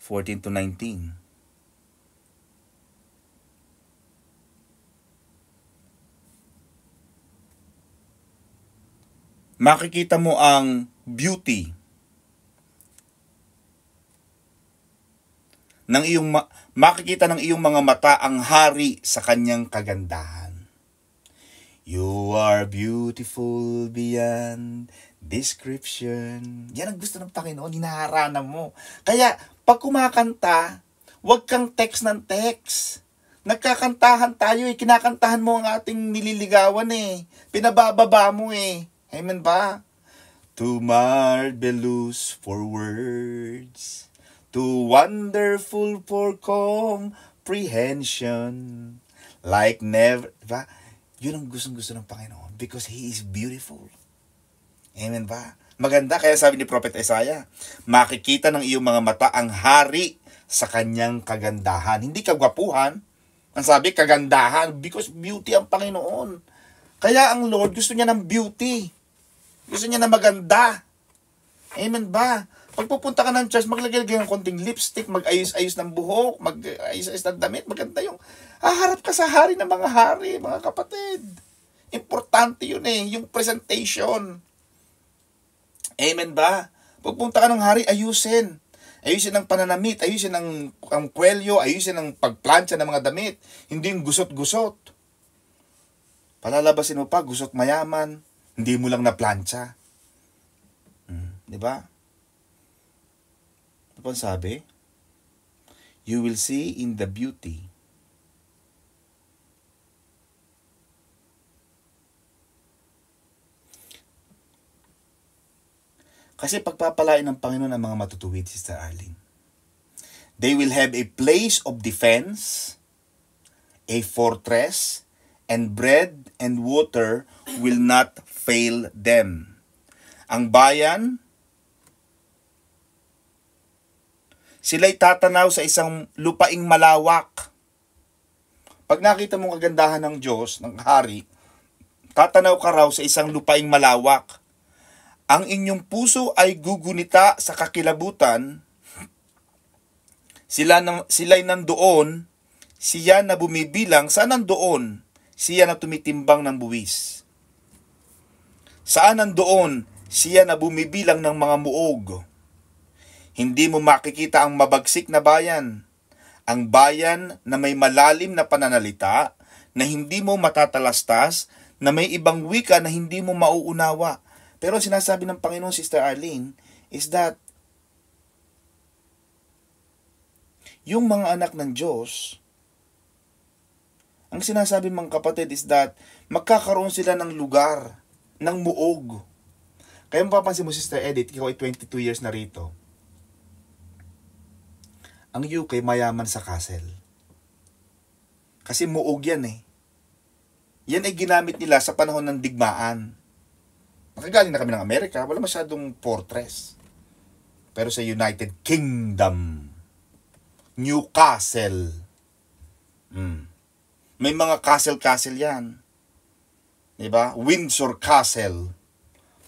14-19. Makikita mo ang beauty ng makikita ng iyong mga mata ang hari sa kanyang kagandahan. You are beautiful beyond description. Yan ang gusto ng Panginoon, hinaharana mo. Kaya, pag kumakanta, huwag kang text ng text. Nagkakantahan tayo kinakantahan mo ang ating nililigawan Pinabababa mo Amen ba? Too marvelous for words, too wonderful for comprehension, like never, diba? Yun ang gustong-gusto ng Panginoon because He is beautiful. Amen ba? Maganda, kaya sabi ni Prophet Isaiah, makikita ng iyong mga mata ang hari sa kanyang kagandahan. Hindi kagwapuhan, ang sabi kagandahan because beauty ang Panginoon. Kaya ang Lord gusto niya ng beauty. Gusto niya na maganda. Amen ba? Pag pupunta ka ng church, maglagay ng konting lipstick, mag-ayos-ayos ng buhok, mag-ayos-ayos ng damit, maganda yung haharap ka sa hari ng mga hari, mga kapatid. Importante yun yung presentation. Amen ba? Pagpunta ka ng hari, ayusin. Ayusin ang pananamit, ayusin ang kwelyo, ayusin ang pagplancha ng mga damit. Hindi yung gusot-gusot. Palalabasin mo pa, gusot mayaman. Hindi mo lang na plancha. Di ba? Ano pang sabi? You will see in the beauty. Kasi pagpapalain ng Panginoon ang mga matutuwid, Sister Arlene. They will have a place of defense, a fortress, and bread and water will not fail them. Ang bayan, sila'y tatanaw sa isang lupaing malawak. Pag nakita mong kagandahan ng Diyos, ng hari, tatanaw ka raw sa isang lupaing malawak. Ang inyong puso ay gugunita sa kakilabutan. Sila'y nandoon, siya na bumibilang, saan nandoon? Siya na tumitimbang ng buwis. Saan nandoon? Siya na bumibilang ng mga muog. Hindi mo makikita ang mabagsik na bayan. Ang bayan na may malalim na pananalita, na hindi mo matatalastas, na may ibang wika na hindi mo mauunawa. Pero sinasabi ng Panginoon, Sister Arlene, is that yung mga anak ng Diyos, ang sinasabi mga kapatid is that magkakaroon sila ng lugar, ng muog. Kaya mapapansin mo, Sister Edith, ikaw ay 22 years na rito. Ang UK mayaman sa castle. Kasi muog yan Yan ay ginamit nila sa panahon ng digmaan. Nakagaling na kami ng Amerika, wala masyadong fortress. Pero sa United Kingdom, Newcastle, may mga castle yan. Diba? Windsor Castle.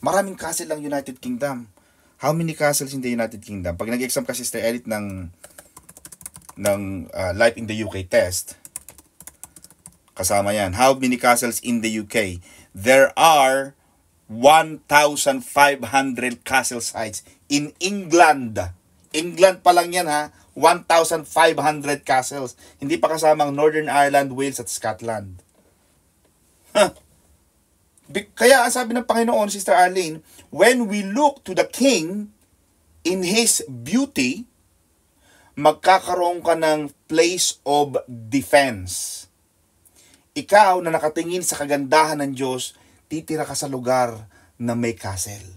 Maraming castle ang United Kingdom. How many castles in the United Kingdom? Pag nag-exam ka, Sister Edith, ng Life in the UK test, kasama yan. How many castles in the UK? There are 1,500 castle sites in England. England pa lang yan 1,500 castles. Hindi pa kasama ang Northern Ireland, Wales at Scotland. Kaya ang sabi ng Panginoon, Sister Arlene, when we look to the King in His beauty, magkakaroon ka ng place of defense. Ikaw na nakatingin sa kagandahan ng Diyos, titira ka sa lugar na may castle.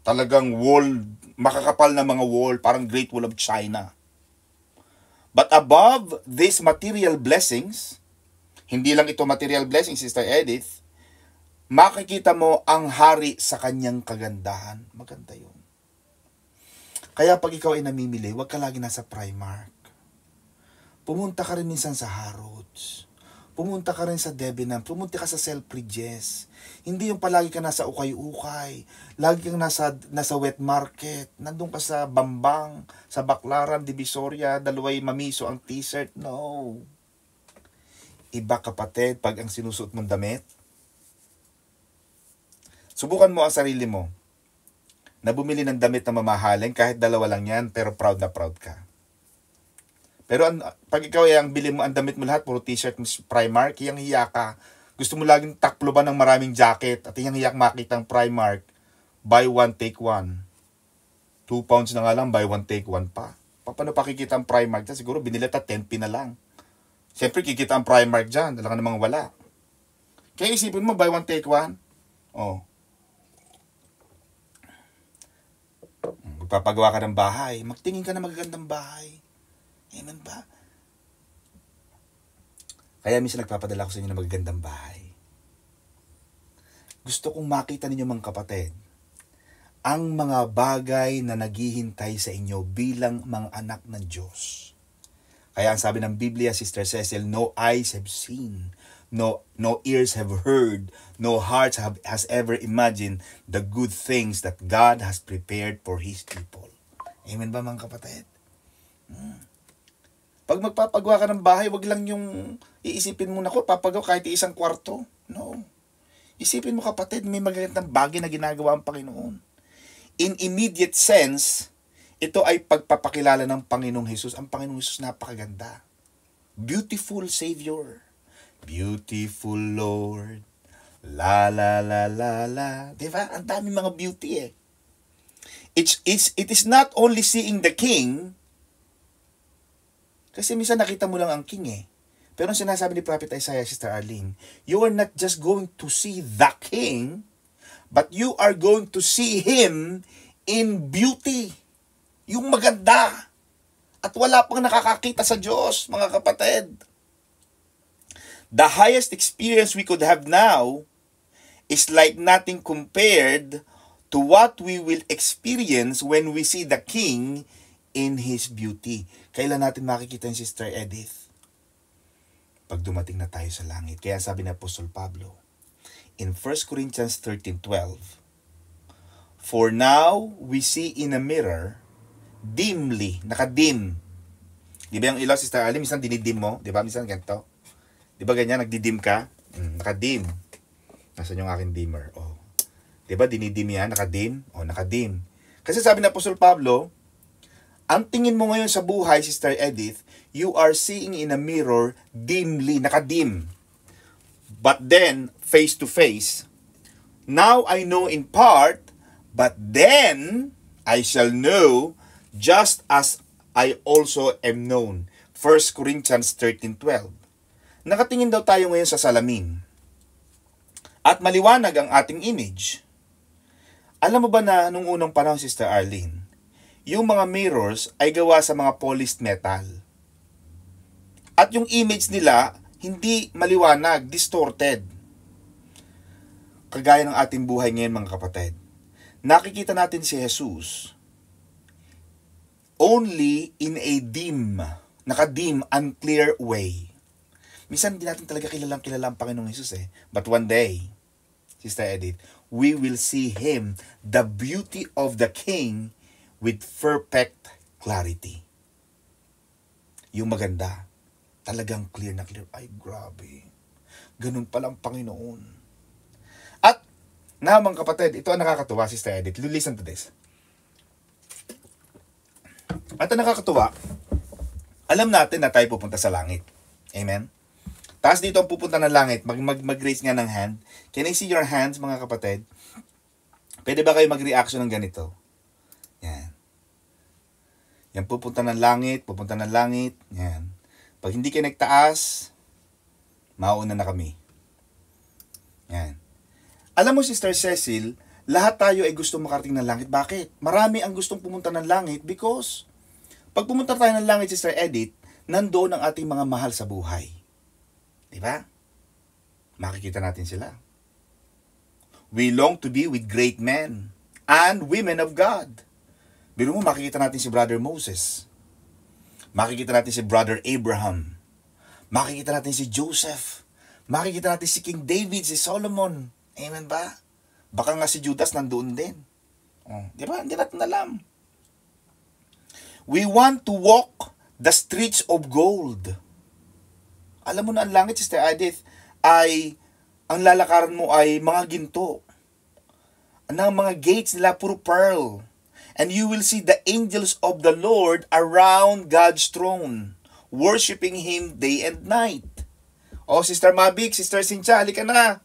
Talagang wall, makakapal na mga wall, parang Great Wall of China. But above these material blessings, hindi lang ito material blessings, Sister Edith, makikita mo ang hari sa kanyang kagandahan. Maganda yun. Kaya pag ikaw ay namimili, huwag ka lagi nasa Primark. Pumunta ka rin minsan sa Harrods. Pumunta ka rin sa Debenham, pumunta ka sa Selfridges. Hindi yung palagi ka nasa ukay-ukay, lagi kang nasa wet market, nandun ka sa Bambang, sa Baclaran, Divisoria, dalaway mamiso ang t-shirt. No. Iba kapatid pag ang sinusuot mong damit. Subukan mo ang sarili mo na bumili ng damit na mamahalin, kahit dalawa lang yan, pero proud na proud ka. Pero pag ikaw ang bili mo ang damit mo lahat, puro t-shirt, Primark, hiyang hiya ka. Gusto mo laging taklo ba ng maraming jacket at hiyang hiya makita ang Primark, buy one, take one. 2 pounds na nga lang, buy one, take one pa. Paano pakikita ang Primark dyan? Siguro binili ta 10p na lang. Siyempre kikita ang Primark dyan, talaga namang wala. Kaya isipin mo, buy one, take one. Oh. Magpapagawa ka ng bahay, magtingin ka na magagandang bahay. Amen ba? Kaya minsan nagpapadala ko sa inyo ng magagandang bahay. Gusto kong makita ninyo mga kapatid, ang mga bagay na naghihintay sa inyo bilang mga anak ng Diyos. Kaya ang sabi ng Biblia, Sister Cecil, no eyes have seen, no ears have heard, no hearts has ever imagined the good things that God has prepared for His people. Amen ba mga kapatid? Pag magpapagawa ka ng bahay, wag lang yung iisipin mo na ko, papagawa kahit isang kwarto. No. Isipin mo kapatid, may magagandang bagay na ginagawa ang Panginoon. In immediate sense, ito ay pagpapakilala ng Panginoong Hesus. Ang Panginoong Hesus napakaganda. Beautiful Savior. Beautiful Lord. La la la la la. Diba? Ang dami mga beauty eh. It is not only seeing the King, kasi minsan nakita mo lang ang king eh. Pero ang sinasabi ni Prophet Isaiah, Sister Arlene, you are not just going to see the king, but you are going to see him in beauty. Yung maganda. At wala pang nakakakita sa Diyos, mga kapatid. The highest experience we could have now is like nothing compared to what we will experience when we see the king in His beauty. Kailan natin makikita yung Sister Edith? Pag dumating na tayo sa langit. Kaya sabi ni Apostol Pablo, in 1 Corinthians 13:12, for now we see in a mirror, dimly, nakadim. Di ba yung ilaw, Sister Ali, minsan dinidim mo? Di ba? Minsan ganito. Di ba ganyan, nagdidim ka? Nakadim. Nasaan yung aking dimmer? Oh. Di ba, dinidim yan? Nakadim? Oh, nakadim. Kasi sabi ni Apostol Pablo, ang tingin mo ngayon sa buhay, Sister Edith, you are seeing in a mirror dimly, nakadim. But then, face to face, now I know in part, but then I shall know just as I also am known. 1 Corinthians 13:12. Nakatingin daw tayo ngayon sa salamin. At maliwanag ang ating image. Alam mo ba na nung unang panahon, Sister Arlene, yung mga mirrors ay gawa sa mga polished metal. At yung image nila, hindi maliwanag, distorted. Kagaya ng ating buhay ngayon mga kapatid. Nakikita natin si Jesus only in a dim, nakadim, unclear way. Minsan hindi natin talaga kilala ang Panginoong Jesus eh. But one day, Sister Edith, we will see Him, the beauty of the King, with perfect clarity. Yung maganda, talagang clear na clear. Ay, grabe. Ganun pala ang Panginoon. At, mga kapatid, ito ang nakakatuwa, Sister Edith. Listen to this. At ang nakakatuwa, alam natin na tayo pupunta sa langit. Amen? Tapos dito ang pupunta ng langit, mag-raise nga ng hand. Can I see your hands, mga kapatid? Pwede ba kayo mag-reaction ng ganito? Yan. Yan, pupunta ng langit. Yan. Pag hindi kayo nagtaas, mauna na kami. Yan. Alam mo, Sister Cecil, lahat tayo ay gusto makarating ng langit. Bakit? Marami ang gustong pumunta ng langit because pag pumunta tayo ng langit, Sister Edith, nandoon ang ating mga mahal sa buhay. Diba? Makikita natin sila. We long to be with great men and women of God. Biro mo, makikita natin si Brother Moses. Makikita natin si Brother Abraham. Makikita natin si Joseph. Makikita natin si King David, si Solomon. Amen ba? Baka nga si Judas nandoon din. Di ba? Hindi natin alam. We want to walk the streets of gold. Alam mo na ang langit, Sister Edith, ay ang lalakaran mo ay mga ginto. Ang mga gates nila puro pearl. And you will see the angels of the Lord around God's throne, worshiping Him day and night. Oh, Sister Mavic, Sister Cynthia, halika na.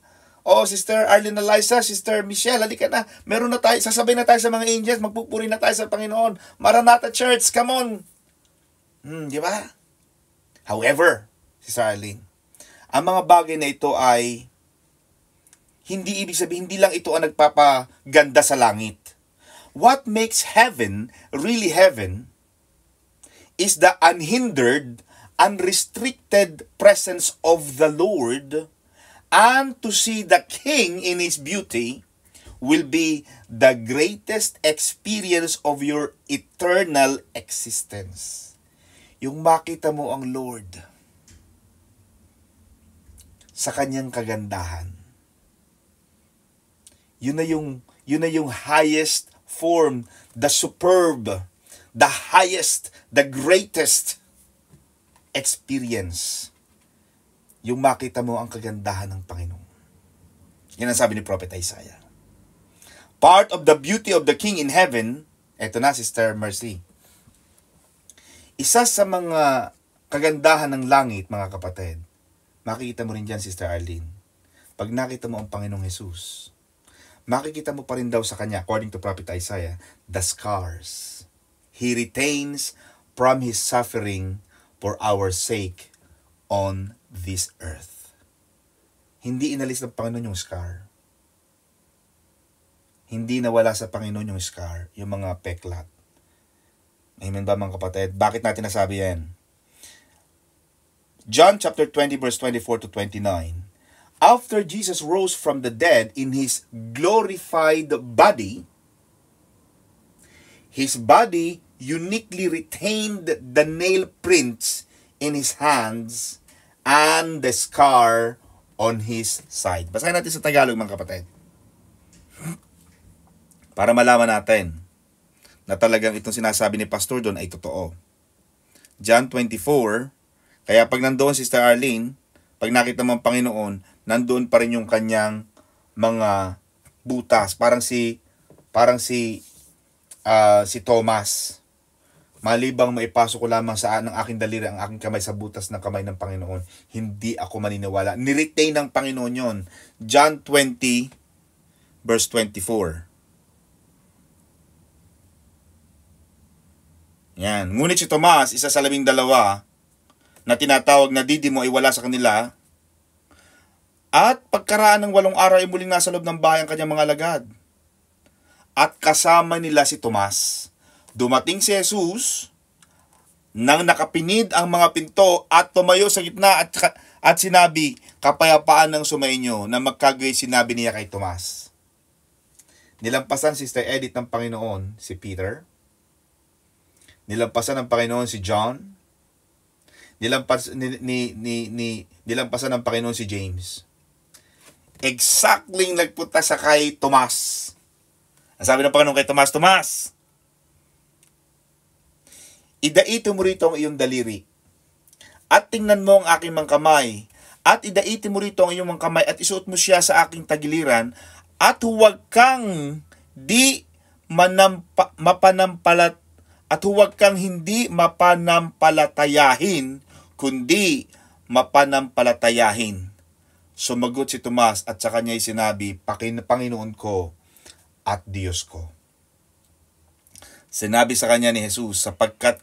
Oh, Sister Arlene Eliza, Sister Michelle, halika na. Meron na tayo, sasabay na tayo sa mga angels, magpupuri na tayo sa Panginoon. Maranatha Church, come on. Di ba? However, Sister Arlene, ang mga bagay na ito ay hindi ibig sabihin, hindi lang ito ang nagpapaganda sa langit. What makes heaven really heaven is the unhindered, unrestricted presence of the Lord, and to see the King in His beauty will be the greatest experience of your eternal existence. Yung makita mo ang Lord sa Kanyang kagandahan. Yun na yung highest form, the superb, the highest, the greatest experience. Yung makita mo ang kagandahan ng Panginoon. Yan ang sabi ni Prophet Isaiah. Part of the beauty of the King in heaven, eto na, Sister Mercy. Isa sa mga kagandahan ng langit, mga kapatid, makikita mo rin dyan, Sister Arlene. Pag nakita mo ang Panginoong Jesus, makikita mo pa rin daw sa Kanya, according to Prophet Isaiah, the scars. He retains from His suffering for our sake on this earth. Hindi inalis ng Panginoon yung scar. Hindi nawala sa Panginoon yung scar, yung mga peklat. Amen ba, mga kapatid? Bakit natin nasabi yan? John chapter 20 verse 24 to 29. After Jesus rose from the dead in His glorified body, His body uniquely retained the nail prints in His hands and the scar on His side. Basahin natin sa Tagalog, mga kapatid. Para malaman natin na talagang itong sinasabi ni Pastor doon ay totoo. John 24, kaya pag nandoon, Sister Arlene, pag nakita mo ang Panginoon, nandoon pa rin yung kanyang mga butas. Parang si Thomas. Malibang maipasok ko lamang sa ng aking daliri ang aking kamay sa butas ng kamay ng Panginoon, hindi ako maniniwala. Niretain ng Panginoon yon. John 20 verse 24. Yan. Ngunit si Tomas, isa sa 12 na tinatawag na Didimo, ay wala sa kanila. At pagkaraan ng 8 araw ay muling nasa loob ng bahay ang kanyang mga alagad. At kasama nila si Tomas. Dumating si Jesus nang nakapinid ang mga pinto at tumayo sa gitna at sinabi, kapayapaan ng sumainyo, na magkagay sinabi niya kay Tomas. Nilampasan, Sister Edith, ng Panginoon si Peter. Nilampasan ng Panginoon si John. Nilampasan ng Panginoon si James. Exactly nagpunta sa kay Tomas. Ang sabi ng Panginoon kay Tomas, Tomas, idaito mo rito ang iyong daliri at tingnan mo ang aking mga kamay, at idaiti mo rito ang iyong mga kamay at isuot mo siya sa aking tagiliran, at huwag kang hindi mapananampalatayahin, kundi mapananampalatayahin. Sumagot si Tomas at sa kanya'y sinabi, Panginoon ko at Diyos ko. Sinabi sa kanya ni Jesus, sapagkat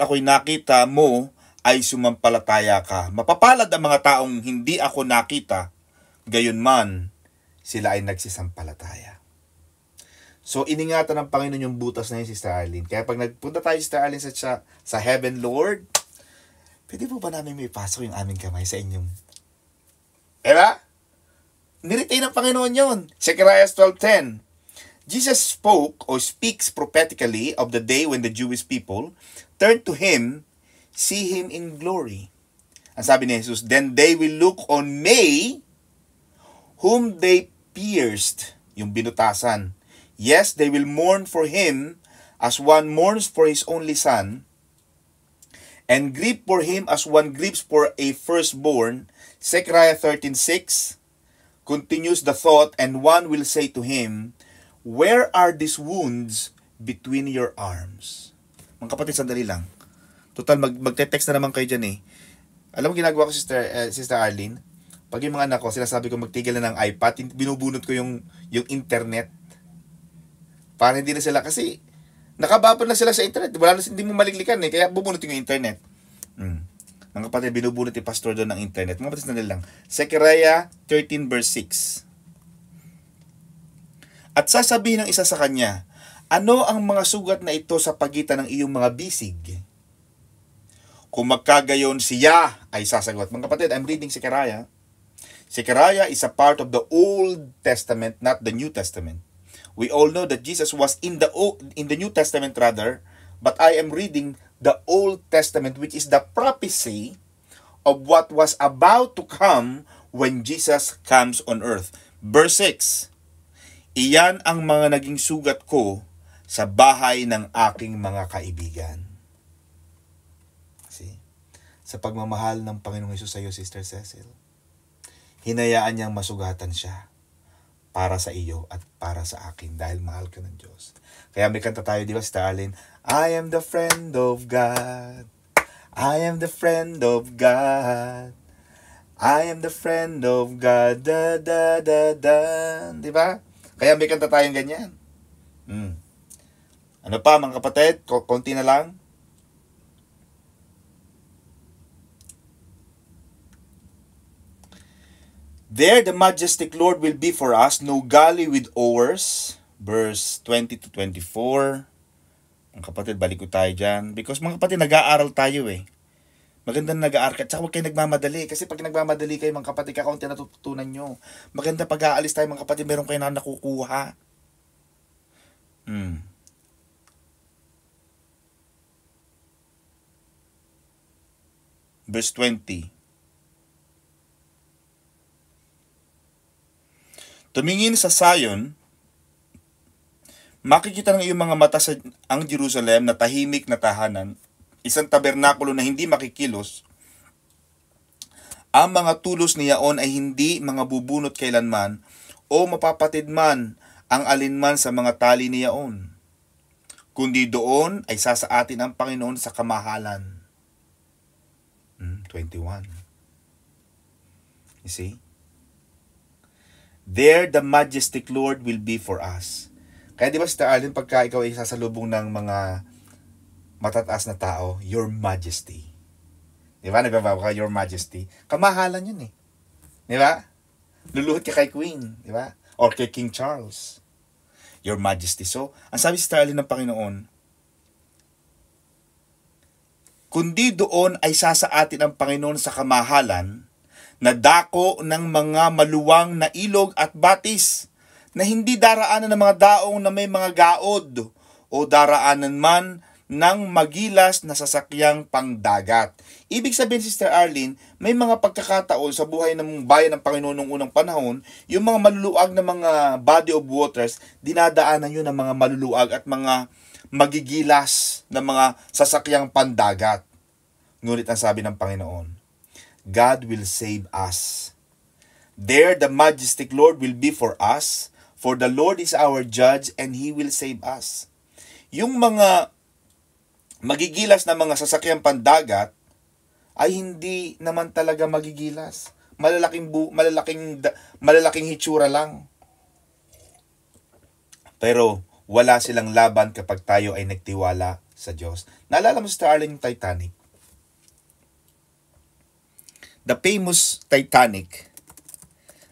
ako'y nakita mo, ay sumampalataya ka. Mapapalad ang mga taong hindi ako nakita, gayon man sila ay nagsisampalataya. So, iningatan ng Panginoon yung butas na yun, Sister Arlene. Kaya pag nagpunta tayo, Sister Arlene, sa heaven, Lord, pwede po ba namin may pasok yung aming kamay sa inyong? Diba? Niretain ng Panginoon yun. Zechariah 12:10. Jesus spoke or speaks prophetically of the day when the Jewish people turn to Him, see Him in glory. Ang sabi ni Jesus, then they will look on me, whom they pierced, yung binutasan. Yes, they will mourn for him as one mourns for his only son, and grieve for him as one grieves for a firstborn. Zechariah 13:6 continues the thought, and one will say to him, where are these wounds between your arms? Mga kapatid, sandali lang. Total, magte-text na naman kayo dyan eh. Alam mo ginagawa ko, Sister Arlene? Pag yung mga anak ko, sinasabi ko magtigil na ng iPad, binubunot ko yung internet. Para hindi na sila, kasi nakababad na sila sa internet. Wala na, hindi mo maliglikan eh, kaya bubunot yung internet. Mga kapatid, binubunot yung pastor doon ng internet. Mga kapatid, sandali lang. Zechariah 13 verse 6. At sasabihin ng isa sa kanya, ano ang mga sugat na ito sa pagitan ng iyong mga bisig? Kung magkagayon siya ay sasagot. Mga kapatid, I'm reading Zechariah. Zechariah is a part of the Old Testament, not the New Testament. We all know that Jesus was in the New Testament rather, but I am reading the Old Testament, which is the prophecy of what was about to come when Jesus comes on earth. Verse 6, iyan ang mga naging sugat ko sa bahay ng aking mga kaibigan. See? Sa pagmamahal ng Panginoong Hesus sa iyo, Sister Cecil, hinayaan niyang masugatan siya para sa iyo at para sa akin dahil mahal ka ng Diyos. Kaya may kanta tayo, di ba, Sister Arlene? I am the friend of God. I am the friend of God. I am the friend of God. Da, da, da, da. Di ba? Kaya may kanta tayong ganyan. Ano pa, mga kapatid? Konti na lang. There the majestic Lord will be for us, no galley with oars. Verse 20 to 24. Mga kapatid, balik ko tayo dyan. Because mga kapatid, nag-aaral tayo eh. Maganda na nag-aaral. At saka huwag kayo nagmamadali. Kasi pag nagmamadali kayo, mga kapatid, kakaunti natututunan nyo. Maganda pag aalis tayo, mga kapatid, meron kayo na nakukuha. Verse 20. Tumingin sa Zion, makikita ng iyong mga mata sa ang Jerusalem na tahimik na tahanan, isang tabernakulo na hindi makikilos. Ang mga tulos niyaon ay hindi mga bubunot kailanman o mapapatid man ang alinman sa mga tali niyaon. Kundi doon ay sasaatin ang Panginoon sa kamahalan. 21. You see? There the majestic Lord will be for us. Kaya di ba, Sister Arlene, pagka ikaw ay sasalubong ng mga matataas na tao, Your Majesty. Di ba? Nagbabawa ka, Your Majesty. Kamahalan yun eh. Di ba? Luluhod ka kay Queen. Di ba? Or kay King Charles. Your Majesty. So, ang sabi sa Arlene ng Panginoon, kundi doon ay sasaatin ang Panginoon sa kamahalan na dako ng mga maluwang na ilog at batis, na hindi daraanan ng mga daong na may mga gaod, o daraanan man ng magilas na sasakyang pangdagat. Ibig sabihin, Sister Arlene, may mga pagkakataon sa buhay ng bayan ng Panginoon noong unang panahon, yung mga maluluag na mga body of waters, dinadaanan yun ng mga maluluag at mga magigilas na mga sasakyang pandagat. Ngunit ang sabi ng Panginoon, God will save us. There the majestic Lord will be for us, for the Lord is our judge and He will save us. Yung mga magigilas na mga sasakyang pandagat ay hindi naman talaga magigilas. Malalaking hitsura lang. Pero wala silang laban kapag tayo ay nagtiwala sa Diyos. Naalala mo sa Arlene, yung Titanic? The famous Titanic.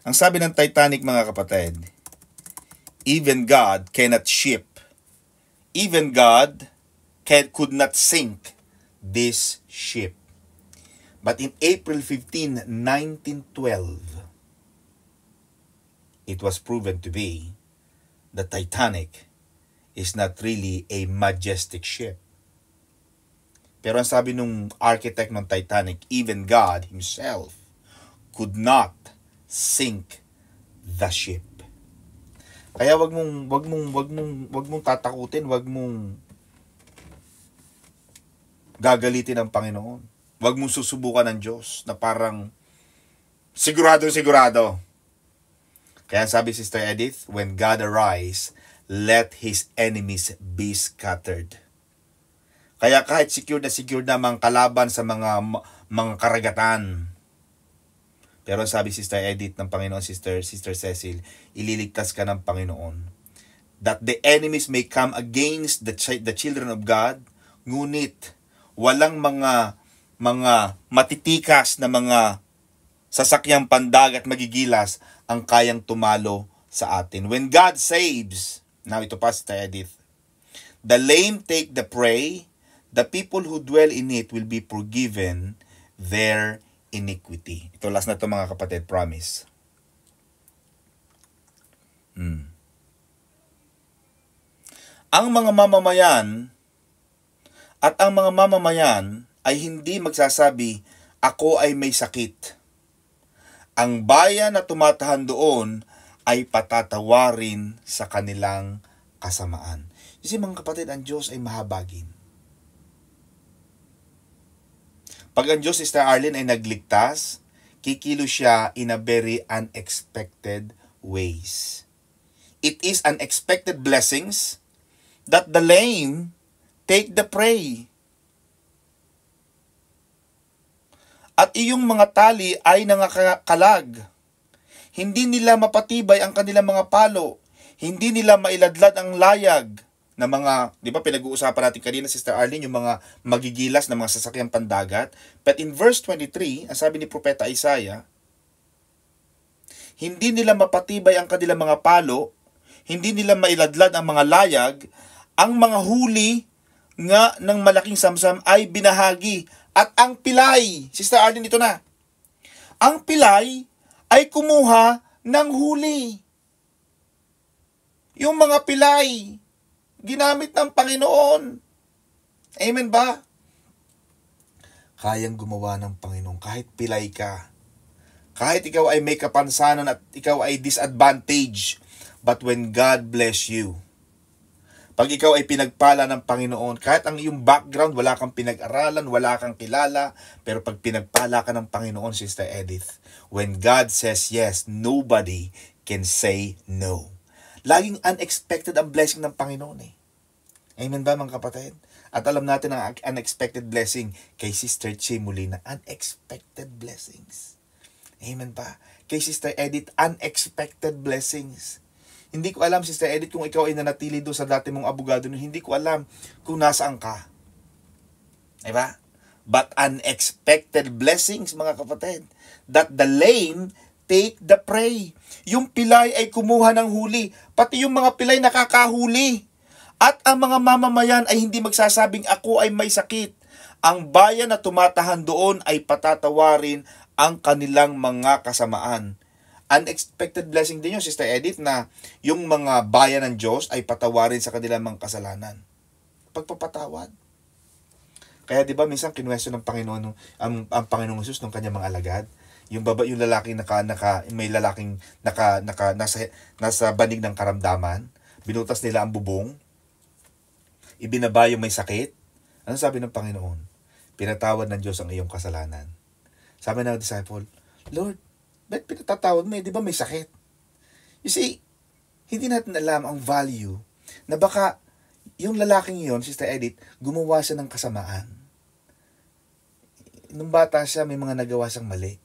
Ang sabi ng Titanic, mga kapatid, even God cannot ship. Even God could not sink this ship. But in April 15, 1912, it was proven to be the Titanic is not really a majestic ship. Pero ang sabi nung architect ng Titanic, even God himself could not sink the ship. Kaya wag mong tatakutin, wag mong gagalitin ang Panginoon. Wag mong susubukan ng Diyos na parang sigurado. Kaya sabi Sister Edith, when God arise, let His enemies be scattered. Kaya kahit secure na mga kalaban sa mga karagatan. Pero sabi Sister Edith ng Panginoon, Sister Cecil, ililigtas ka ng Panginoon. That the enemies may come against the children of God, ngunit walang mga matitikas na mga sasakyang pandagat magigilas ang kayang tumalo sa atin. When God saves, now ito pa Sister Edith, the lame take the prey, the people who dwell in it will be forgiven their iniquity. Ito last na ito mga kapatid, promise. Ang mga mamamayan ay hindi magsasabi, ako ay may sakit. Ang bayan na tumatahan doon ay patatawarin sa kanilang kasamaan. Kasi mga kapatid, ang Diyos ay mahabagin. Pag ang Diyos, Sister Arlene, ay nagligtas, kikilos siya in a very unexpected ways. It is unexpected blessings that the lame take the prey. At iyong mga tali ay nangakalag. Hindi nila mapatibay ang kanilang mga palo. Hindi nila mailadlad ang layag na mga, di ba pinag-uusapan natin kanina, Sister Arlene, yung mga magigilas na mga sasakyang pandagat. But in verse 23, ang sabi ni Propeta Isaiah, hindi nila mapatibay ang kanilang mga palo, hindi nila mailadlad ang mga layag, ang mga huli nga ng malaking samsam ay binahagi. At ang pilay, Sister Arlene, ito na, ang pilay ay kumuha ng huli. Yung mga pilay, ginamit ng Panginoon. Amen ba? Kayang gumawa ng Panginoon kahit pilay ka. Kahit ikaw ay may kapansanan at ikaw ay disadvantage. But when God bless you, pag ikaw ay pinagpala ng Panginoon, kahit ang iyong background, wala kang pinag-aralan, wala kang kilala, pero pag pinagpala ka ng Panginoon, Sister Edith, when God says yes, nobody can say no. Laging unexpected ang blessing ng Panginoon eh. Amen ba mga kapatid? At alam natin ang unexpected blessing kay Sister Chi Molina, unexpected blessings. Amen ba? Kay Sister Edith, unexpected blessings. Hindi ko alam, Sister Edith, kung ikaw ay nanatili doon sa dati mong abogado, hindi ko alam kung nasaan ka. Diba? But unexpected blessings, mga kapatid, that the lame take the prey. Yung pilay ay kumuha ng huli. Pati yung mga pilay nakakahuli. At ang mga mamamayan ay hindi magsasabing ako ay may sakit. Ang bayan na tumatahan doon ay patatawarin ang kanilang mga kasamaan. Unexpected blessing din yun, Sister Edith, na yung mga bayan ng Diyos ay patawarin sa kanilang mga kasalanan. Pagpapatawad. Kaya di ba minsan kinwestiyon ng Panginoon ang Panginoong Jesus ng kanyang mga alagad, yung lalaking may lalaking nasa banig ng karamdaman, binutas nila ang bubong, ibinaba yung may sakit. Ano sabi ng Panginoon? Pinatawad ng Diyos ang iyong kasalanan. Sabi ng disciple, Lord, ba't pinatatawad mo? Di ba may sakit? You see, hindi natin alam ang value na baka yung lalaking yon, Sister Edith, gumawa siya ng kasamaan. Nung bata siya, may mga nagawa siyang mali.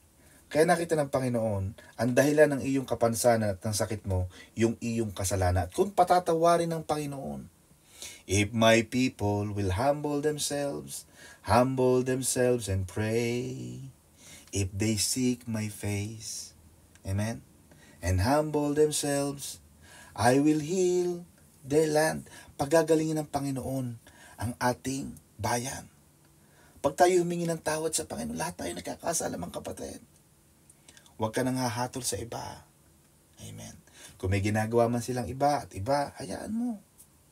Kaya nakita ng Panginoon, ang dahilan ng iyong kapansanan at ng sakit mo, yung iyong kasalanan. At kung patatawarin ng Panginoon, if my people will humble themselves and pray, if they seek my face, amen, and humble themselves, I will heal their land. Pagagalingin ng Panginoon ang ating bayan. Pag tayo humingi ng tawad sa Panginoon, lahat tayo nagkakasala, mga kapatid. Huwag ka nang hahatol sa iba. Amen. Kung may ginagawa man silang iba at iba, hayaan mo.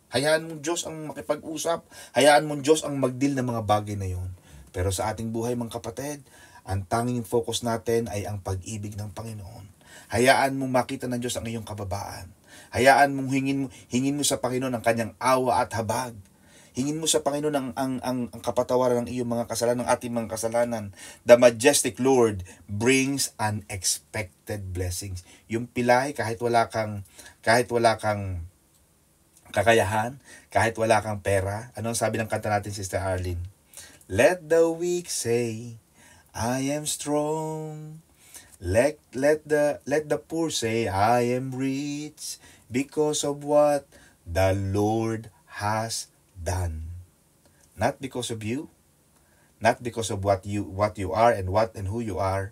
Hayaan mong Diyos ang makipag-usap. Hayaan mong Diyos ang mag-deal ng mga bagay na yon. Pero sa ating buhay mga kapatid, ang tanging focus natin ay ang pag-ibig ng Panginoon. Hayaan mong makita ng Diyos ang iyong kababaan. Hayaan mong hingin mo sa Panginoon ang kanyang awa at habag. Hingin mo sa Panginoon ang kapatawaran ng iyong mga kasalanan, ng ating mga kasalanan. The majestic Lord brings unexpected blessings. Yung pilay, kahit wala kang kakayahan, kahit wala kang pera. Ano ang sabi ng kanta natin, Sister Arlene? Let the weak say, I am strong. Let the poor say, I am rich because of what the Lord has done. Not because of you, not because of what you are and who you are,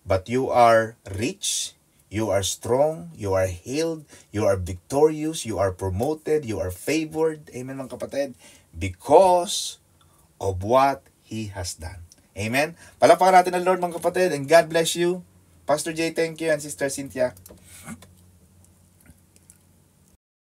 but you are rich, you are strong, you are healed, you are victorious, you are promoted, you are favored. Amen mga kapatid. Because of what He has done. Amen? Palakpakan natin ang Lord mga kapatid, and God bless you. Pastor Jay, thank you, and Sister Cynthia.